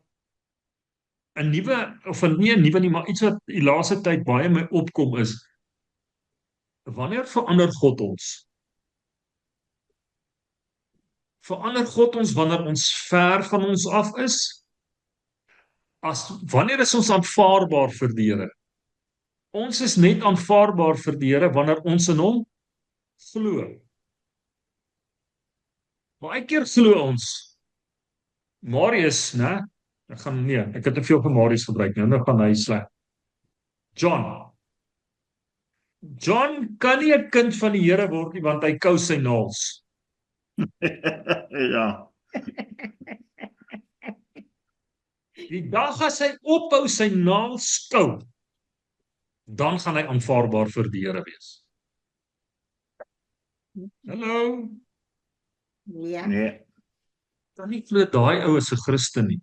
'n nuwe, of nie 'n nuwe nie, maar iets wat die laaste tyd baie my opkom is, wanneer verander God ons? Verander God ons wanneer ons ver van ons af is? Wanneer is ons aanvaarbaar vir die Here? Ons is net aanvaarbaar vir die Here wanneer ons in hom glo. Baie keer glo ons. Marius, né? Ek het te veel van Marius gebruik, nou gaan hy sleg. John kan nie 'n kind van die Here word nie, want hy kou sy naels. Ja. Die dag as hy ophou sy naels kou, dan gaan hy aanvaarbaar vir die Here wees. Hallo? Ja. Nee. Dan nie glo daai ou is 'n Christen nie.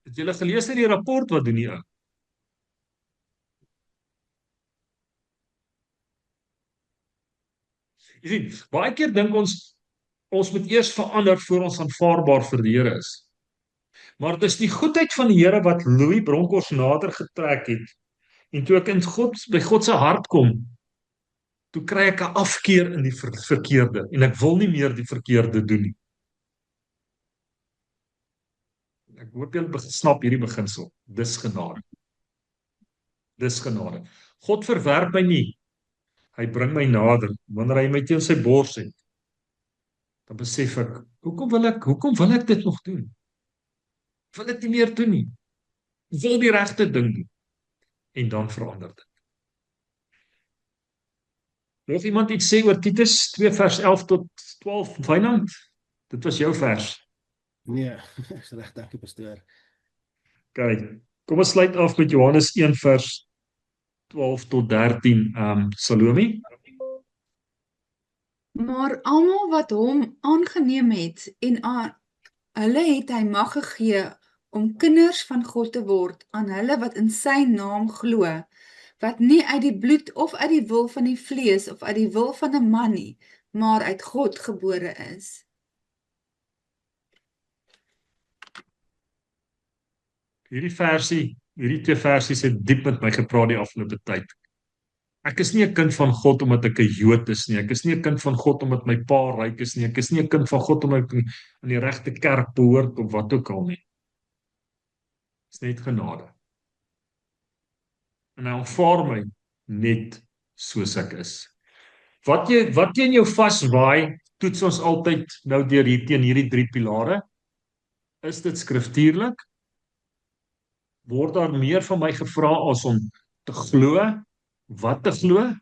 Het julle gelees in die rapport wat doen die ou? Jy sien, baie keer dink ons moet eers verander voor ons aanvaarbaar vir die Here is. Maar dis die goedheid van die Here wat Louis Bronkhorst nader getrek het. En toe ek by God se hart kom, toe kry ek 'n afkeer in die verkeerde en ek wil nie meer die verkeerde doen nie. Ek hoop julle snap hierdie beginsel. Dis genade. Dis genade. God verwerp my nie. Hy bring my nader. Wanneer hy my teen sy bors het, dan besef ek, hoekom wil ek dit nog doen? Ek wil dit nie meer doen nie. Ek wil die regte ding doen. En dan verander dit. Wil iemand iets sê oor Titus 2 vers 11 tot 12, Wynand? Dit was jou vers. Nee, is reg, dankie pastoor. Okay, kom ons sluit af met Johannes 1 vers 12 tot 13. Salome? Maar almal wat hom aangeneem het en hulle het hy mag gegee om kinders van God te word aan hulle wat in sy naam glo, wat nie uit die bloed of uit die wil van die vlees of uit die wil van 'n man nie, maar uit God gebore is. Hierdie twee versies het diep met my gepraat die afgelope tyd. Ek is nie 'n kind van God omdat ek 'n Jood is nie. Ek is nie 'n kind van God omdat my pa ryk is nie. Ek is nie 'n kind van God omdat ek in die regte kerk behoort of wat ook al nie. Dit is net genade. En hy aanvaar my net soos ek is. Wat jy in jou vaswaai, toets ons altyd nou deur teen hierdie 3 pilare. Is dit skriftuurlik? Word daar meer van my gevra as om te glo? Wat te glo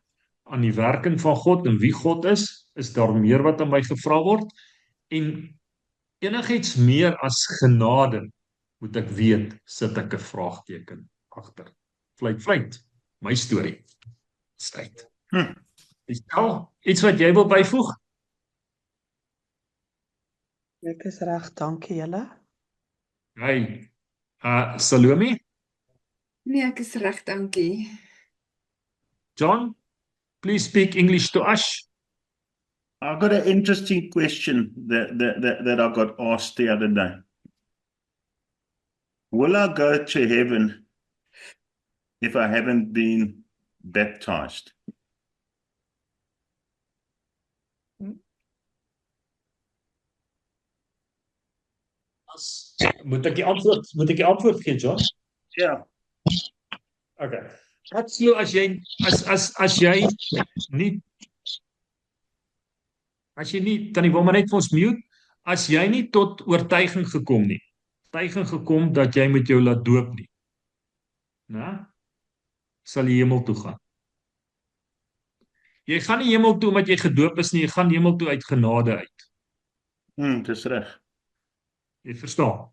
aan die werking van God en wie God is daar meer wat aan my gevra word? En enigiets meer as genade, moet ek weet, sit ek 'n vraagteken agter. Fluit, my storie. Stryd. Is daar iets wat jy wil byvoeg? Ek is reg, dankie julle. Hey, Salome? Nee, ek is reg, dankie. John, please speak English to us. I've got an interesting question that I got asked the other day. Will I go to heaven if I haven't been baptized? Moet ek die antwoord gee, John? Ja. Okay. Ek glo as jy nie tannie wil maar net vir ons mute, as jy nie tot oortuiging gekom dat jy met jou laat doop nie, né? Sal jy hemel toe gaan. Jy gaan nie hemel toe omdat jy gedoop is nie, jy gaan hemel toe uit genade uit. Dis reg. Jy verstaan.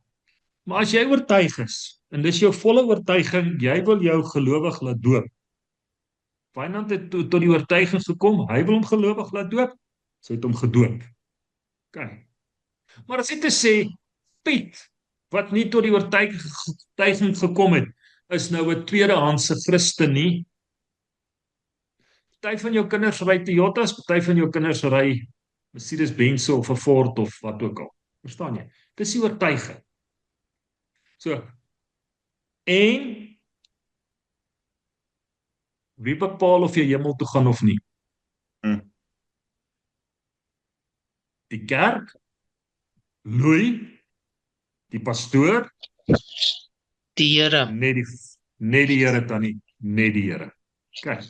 Maar as jy oortuig is, en dis jou volle oortuiging, jy wil jou gelowig laat doop. Wynand het tot die oortuiging gekom, hy wil hom gelowig laat doop, sy het hom gedoop. Okay. Maar as jy te sê, Piet, wat nie tot die oortuiging gekom het, is nou 'n tweedehandse Christen nie. Party van jou kinders ry Toyotas, party van jou kinders ry Mercedes-Benz of 'n Ford of wat ook al. Verstaan jy? Dis die oortuiging. So, en wie bepaal of jy hemel toe gaan of nie? Die kerk, Louis, die pastoor, die Here, net die Here tannie, net die Here. Kyk.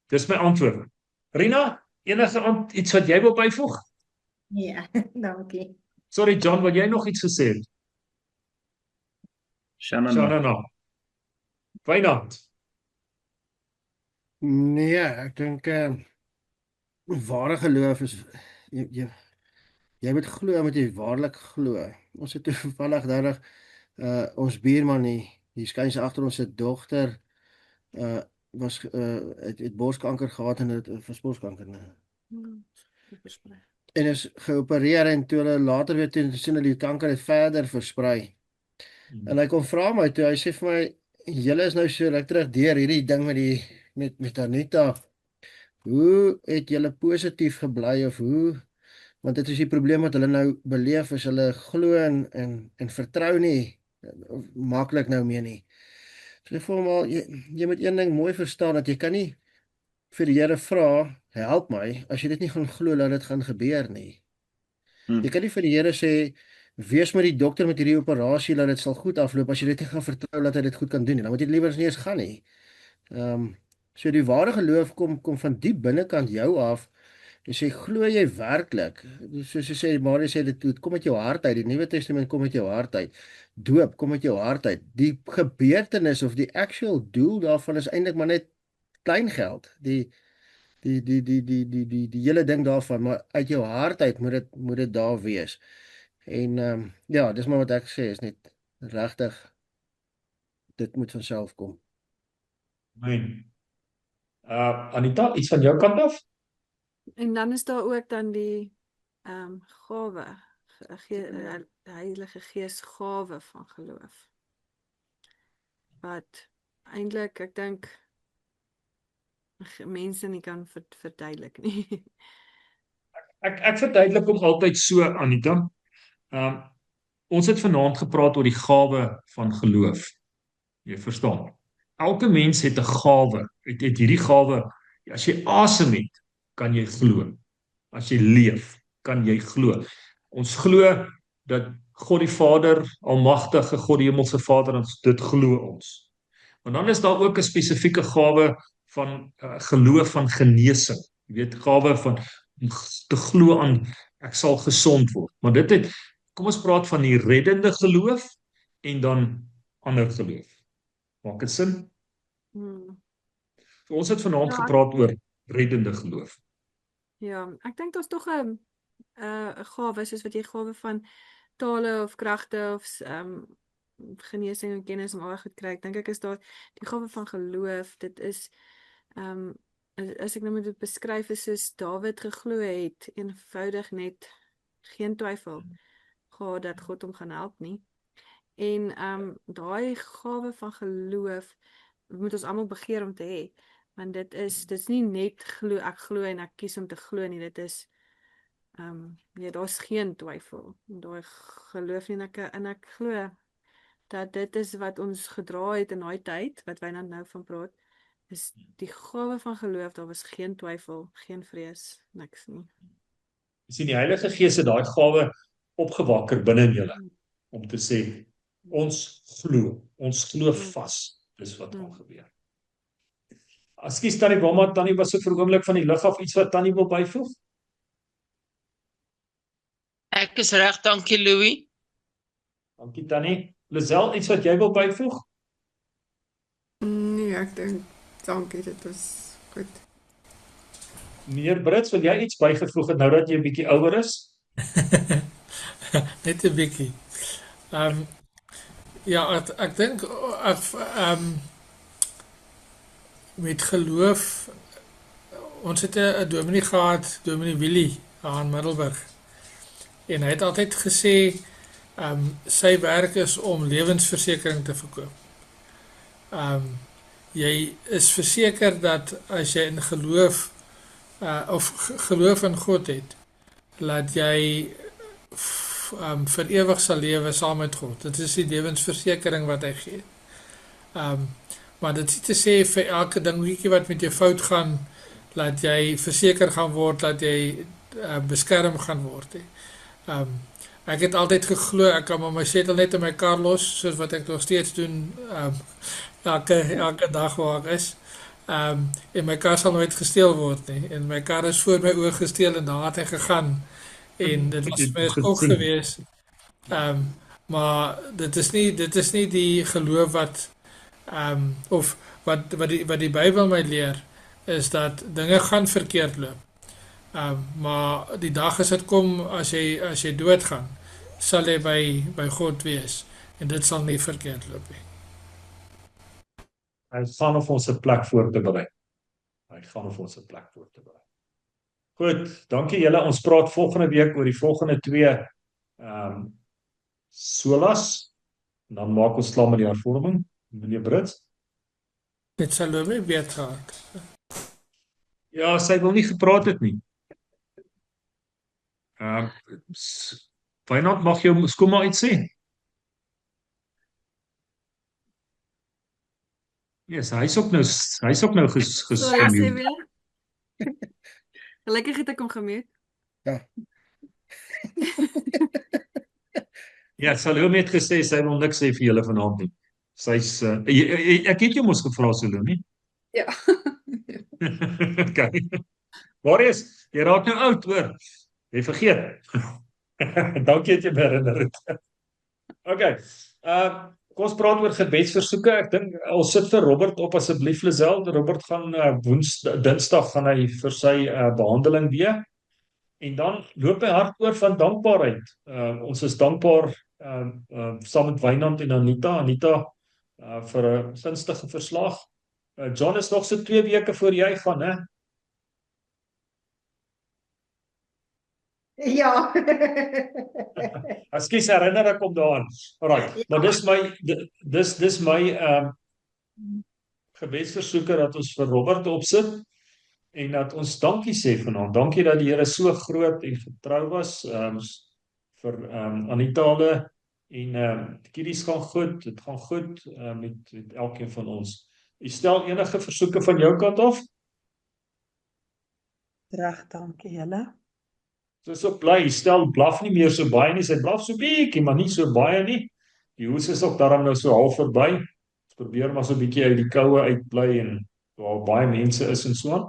Dis my antwoord. Rina, enige iets wat jy wil byvoeg? Ja, dankie. Sorry John, wil jy nog iets gesê het? Shanana. Wynand. Nee, ek dink ware geloof is jy moet glo met jy waarlik glo. Ons het toevallig daardag ons buurman hier skuins agter ons se dogter het borskanker gehad en het borskanker en is geopereer en toe hulle later weer sien hulle die kanker het verder versprei. En hy kom vra my toe, hy sê vir my, julle is nou so ruk terug deur hierdie ding met Anita. Hoe het julle positief gebly of hoe? Want dit is die probleem wat hulle nou beleef, is hulle glo en vertrou nie maklik nou meer nie. So formaal, jy moet een ding mooi verstaan, dat jy kan nie vir die Here vra, help my, as jy dit nie gaan glo dat dit gaan gebeur nie. Jy kan nie vir die Here sê, wees met die dokter met hierdie operasie, dat dit sal goed afloop, as jy dit nie gaan vertrou dat hy dit goed kan doen nie, dan moet jy liewer nie eens gaan nie. So die ware geloof kom van diep binnekant jou af. Jy sê, glo jy werklik? Soos jy sê, Marie sê, dit kom met jou hart uit, die Nuwe Testament kom met jou hart uit, doop kom met jou hart uit, die gebeurtenis of die actual doel daarvan is eintlik maar net kleingeld, die hele ding daarvan, maar uit jou hart uit moet dit daar wees. En ja, dis maar wat ek sê, is net regtig dit moet van self kom. Amen. Anita, iets van jou kant af? En dan is daar ook dan die gawe, Heilige Gees gawe van geloof. Wat eintlik ek dink mense nie kan verduidelik nie. Ek verduidelik hom altyd so, Anita. Ons het vanaand gepraat oor die gawe van geloof. Jy verstaan. Elke mens het 'n gawe. Het hierdie gawe. As jy asem het, kan jy glo. As jy leef, kan jy glo. Ons glo dat God die Vader, Almagtige God die Hemelse Vader, ons dit glo ons. Maar dan is daar ook 'n spesifieke gawe van geloof van genesing. Jy weet, gawe van om te glo aan ek sal gesond word. Maar kom ons praat van die reddende geloof en dan ander geloof. Maak dit sin? So ons het vanaand gepraat oor reddende geloof. Ja, ek dink daar's tog 'n gawe, soos wat jy gawe van tale of kragte of genesing en kennis om al goed kry. Ek dink ek is daar die gawe van geloof. Dit is as ek nou moet dit beskryf, is soos Dawid geglo het, eenvoudig net geen twyfel gehad dat God hom gaan help nie. En daai gawe van geloof moet ons almal begeer om te hê. Want dit's nie net glo, ek glo en ek kies om te glo nie. Dit is ja, daar's geen twyfel. Daai geloof nie en ek glo dat dit is wat ons gedra het in daai tyd wat Wynand nou van praat. Is die gawe van geloof, daar was geen twyfel, geen vrees, niks nie. Jy sien die Heilige Gees het daai gawe opgewakker binne in julle om te sê ons glo vas. Dis wat gaan gebeur. Ekskuus Tannie Wilma, Tannie was so vir 'n oomblik van die lig af, iets wat Tannie wil byvoeg? Ek is reg, dankie Louis. Dankie Tannie. Lisel, iets wat jy wil byvoeg? Nee, ek dink dankie, dit was goed. Meneer Brits, wil jy iets bygevoeg het nou dat jy 'n bietjie ouer is? Net 'n bietjie. Ja, ek dink met geloof, ons het 'n dominee gehad, Dominee Willie aan Middelburg. En hy het altyd gesê sy werk is om lewensversekering te verkoop. Jy is verseker dat as jy in geloof of geloof in God het, dat jy vir ewig sal lewe saam met God. Dit is die lewensversekering wat hy gee. Maar dit is te sê vir elke dingetjie wat met jou fout gaan, dat jy verseker gaan word, dat jy beskerm gaan word. Ek het altyd geglo, ek kan maar my setel net in my kar los, soos wat ek nog steeds doen, elke dag waar ek is. En my kar sal nooit gesteel word nie. En my kar is voor my oë gesteel en daar het hy gegaan. En dit was my skok gewees. Maar dit is nie die geloof wat of wat die Bybel my leer, is dat dinge gaan verkeerd loop. Maar die dag as dit kom, as jy doodgaan, sal jy by God wees. En dit sal nie verkeerd loop nie. Hy gaan of ons 'n plek voor te berei. Goed, dankie julle. Ons praat volgende week oor die volgende 2 solas. Dan maak ons klaar met die hervorming. Meneer Brits. Dit sal my weet gehad. Ja, sy wil nie gepraat het nie. Wynand, mag jou kom maar iets sê? Yes, hy's ook nou gestem. Gelukkig het ek hom gemute. Ja. Ja, Salome het gesê sy wil niks sê vir julle vanaand nie. Sy's ek het jou mos gevra, Salome. Ja. Okay. Marius, jy raak nou oud, hoor. Jy vergeet. Dankie dat jy my herinner het. Okay. Kom ons praat oor gebedsversoeke. Ek dink ons sit vir Robert op asseblief Lisel. Robert gaan Dinsdag gaan hy vir sy behandeling weer. En dan loop my hart oor van dankbaarheid. Ons is dankbaar saam met Wynand en Anita. Anita vir 'n gunstige verslag. John is nog so 2 weke voor jy gaan, hè? Ja. Ekskuus, herinner ek om daaraan. Alraai, maar dis my gebedsversoeke dat ons vir Robert opsit en dat ons dankie sê vanaand. Dankie dat die Here so groot en getrou was vir Anita en die kiddies gaan goed, dit gaan goed met elkeen van ons. U stel enige versoeke van jou kant af? Reg, dankie julle. So is ook bly, stel blaf nie meer so baie nie, sy blaf so bietjie, maar nie so baie nie. Die hoes is ook daarom nou so half verby. Ons probeer maar so 'n bietjie uit die koue uitbly en waar baie mense is en so aan.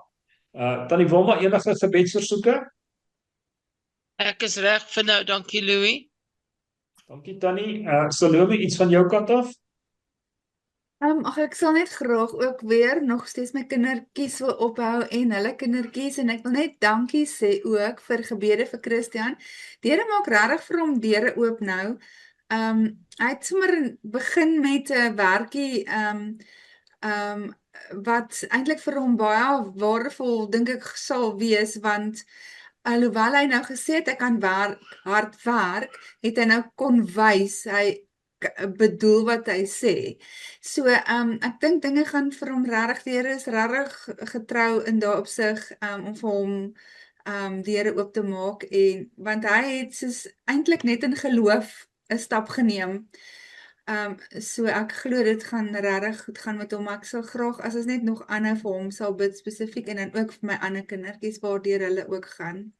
Tannie Wilma, enige gebedsversoeke? Ek is reg vir nou, dankie Louis. Dankie Tannie. Salome, iets van jou kant af? Ek sal net graag ook weer nog steeds my kindertjies wil ophou en hulle kindertjies en ek wil net dankie sê ook vir gebede vir Christian. Die Here maak regtig vir hom deure oop nou. Hy het sommer begin met 'n werkie wat eintlik vir hom baie waardevol dink ek sal wees want alhoewel hy nou gesê het hy kan hard werk, het hy nou kon wys hy bedoel wat hy sê. So ek dink dinge gaan vir hom regtig, die Here is regtig getrou in daardie opsig om vir hom die Here oop te maak en want hy het soos eintlik net in geloof 'n stap geneem. So ek glo dit gaan regtig goed gaan met hom. Ek sal graag as ons net nog ander vir hom sal bid spesifiek en dan ook vir my ander kindertjies waardeur hulle ook gaan.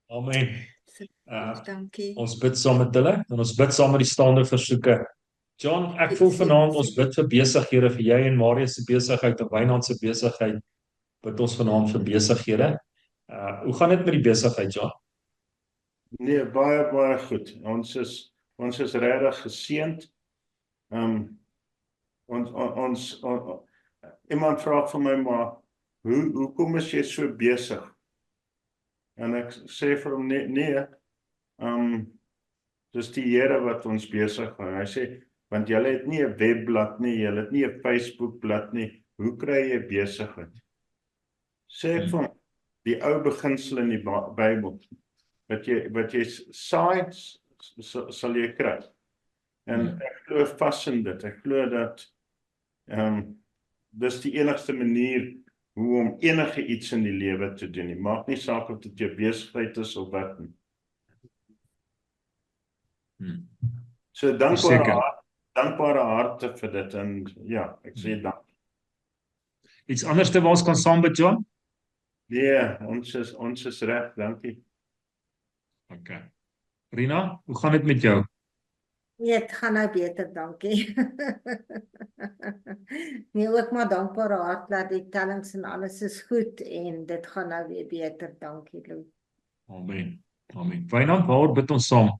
Amen. Dankie. Ons bid saam met hulle en ons bid saam met die staande versoeke. John, ek voel vanaand ons bid vir besighede, vir jy en Marius se besigheid en Wynand se besigheid. Bid ons vanaand vir besighede. Hoe gaan dit met die besigheid, John? Nee, baie goed. Ons is regtig geseënd. Iemand vra vir my maar, hoekom is jy so besig? En ek sê vir hom nee, dis die Here wat ons besig hou. Hy sê, want julle het nie 'n webblad nie, julle het nie 'n Facebookblad nie. Hoe kry jy besigheid? Sê ek vir hom, die ou beginsel in die Bybel, wat jy saai, sal jy kry. En ek glo vas in dit. Ek glo dat dis die enigste manier hoe om enige iets in die lewe te doen. Maak nie saak of dit jou besigheid is of wat nie. So dankbare harte vir dit en ja, ek sê dank. Iets anders waar ons kan saam bid, John? Nee, ons is reg, dankie. Okay. Rina, hoe gaan dit met jou? Nee, dit gaan nou beter, dankie. Nee, ook maar dankbare hart dat die tellings en alles is goed en dit gaan nou weer beter, dankie Louis. Amen. Amen. Wynand, waaroor bid ons saam?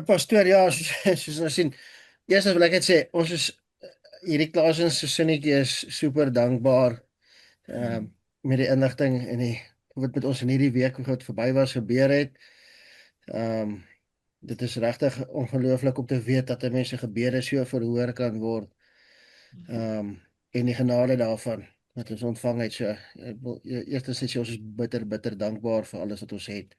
Pastoor, ja, soos ons sien. Eers wil ek net sê, ons is hierdie Klaasens se sinnetjie is super dankbaar met die inligting en die wat met ons in hierdie week wat verby was gebeur het. Dit is regtig ongelooflik om te weet dat mense gebede so verhoor kan word. En die genade daarvan wat ons ontvang het. So ek wil eers sê ons is bitter dankbaar vir alles wat ons het.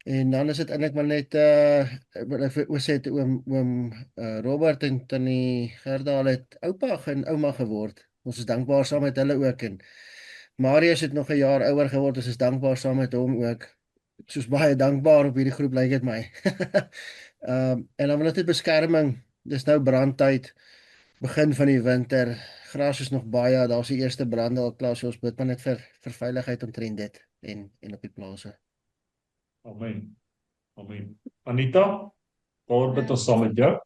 En dan is dit eintlik maar net ek wil sê oom Robert en tannie Gerda het oupa en ouma geword. Ons is dankbaar saam met hulle ook en Marius het nog 'n jaar ouer geword. Ons is dankbaar saam met hom ook. Soos baie dankbaar op hierdie groep lyk dit my. En dan wil dit beskerming. Dis nou brandtyd. Begin van die winter. Gras is nog baie. Daar's die eerste brande al klaar. So ons bid maar net vir veiligheid omtrent dit en op die plase. Amen. Amen. Anita, waar bid ons saam met jou?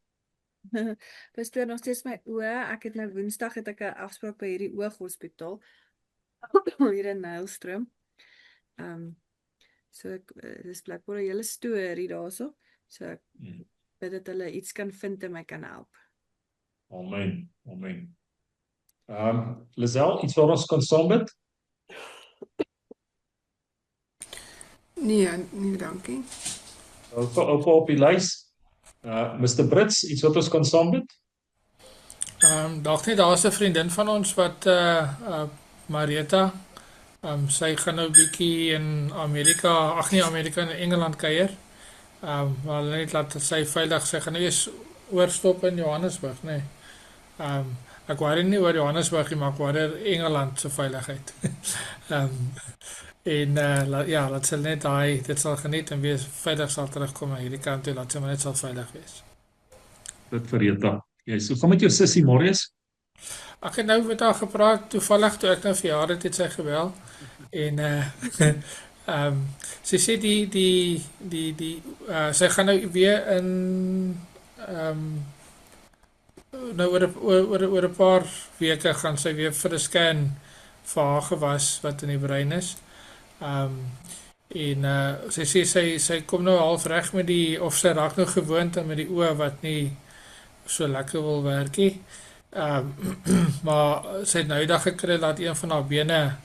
Pastoor, nog steeds my oë. Ek het nou Woensdag 'n afspraak by hierdie ooghospitaal hier in Nylstroom. So dis blijkbaar 'n hele storie daarso. So ek bid dat hulle iets kan vind en my kan help. Amen. Amen. Lisel, iets waar ons kan saam bid? Nee, dankie. Oupa op die lys. Mr. Brits, iets wat ons kan saam bid? Dalk net daar's 'n vriendin van ons wat Marieta, sy gaan nou bietjie in Amerika, nie Amerika, in Engeland kuier. Maar net laat sy veilig, sy gaan nou eers oorstop in Johannesburg, nee. Ek worry nie oor Johannesburg nie, maar ek worry Engeland se veiligheid. En laat sy net dit sal geniet en wees veilig sal terugkom na hierdie kant toe, laat sy maar net sal veilig wees. Dit vir Rita. So gaan met jou sussie Marius? Ek het nou met haar gepraat, toevallig toe ek nou verjaar het sy gebel. En sy sê sy gaan nou weer in nou oor 'n paar weke gaan sy weer vir 'n scan vir haar gewas wat in die brein is. Sy sê sy kom nou half reg met of sy raak nou gewoond aan met die oë wat nie so lekker wil werk nie. Maar sy het nou die dag gekry dat een van haar bene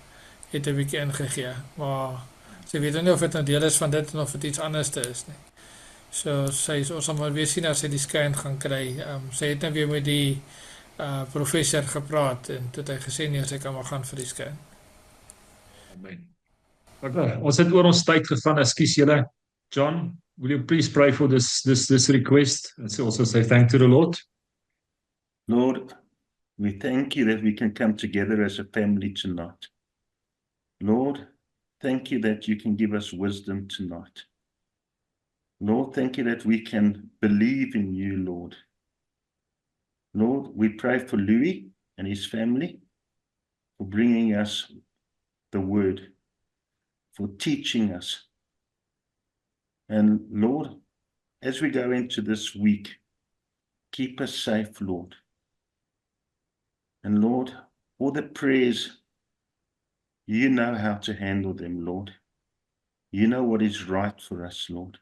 het 'n bietjie ingegee, maar sy weet nie of dit 'n deel is van dit en of dit iets anders is nie. So ons sal maar weer sien as sy die scan gaan kry. Sy het nou weer met die professor gepraat en toe het hy gesê nee, sy kan maar gaan vir die scan. Amen. Okay, ons het oor ons tyd gegaan, ekskuus julle. John, will you please pray for this request and also say thank to the Lord? Lord, we thank you that we can come together as a family tonight. Lord, thank you that you can give us wisdom tonight. Lord, thank you that we can believe in you, Lord. Lord, we pray for Louis and his family, for bringing us the word, for teaching us. And Lord, as we go into this week, keep us safe, Lord. And Lord, all the prayers, you know how to handle them, Lord. You know what is right for us, Lord.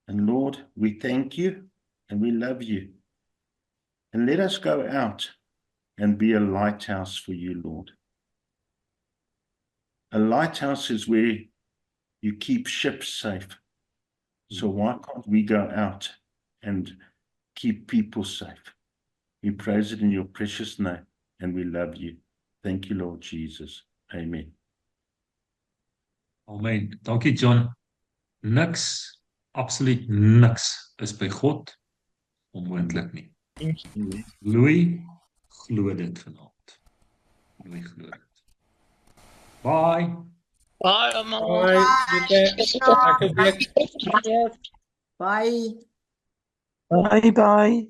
And Lord, we thank you and we love you. And let us go out and be a lighthouse for you, Lord. A lighthouse is where you keep ships safe. So why can't we go out and keep people safe? We praise it in your precious name and we love you. Thank you, Lord Jesus. Amen. Amen. Dankie John. Niks, absoluut niks is by God onmoontlik nie. Louis glo dit vanaand. Louis glo dit. Bye. Bye, almal. Bye. Bye bye.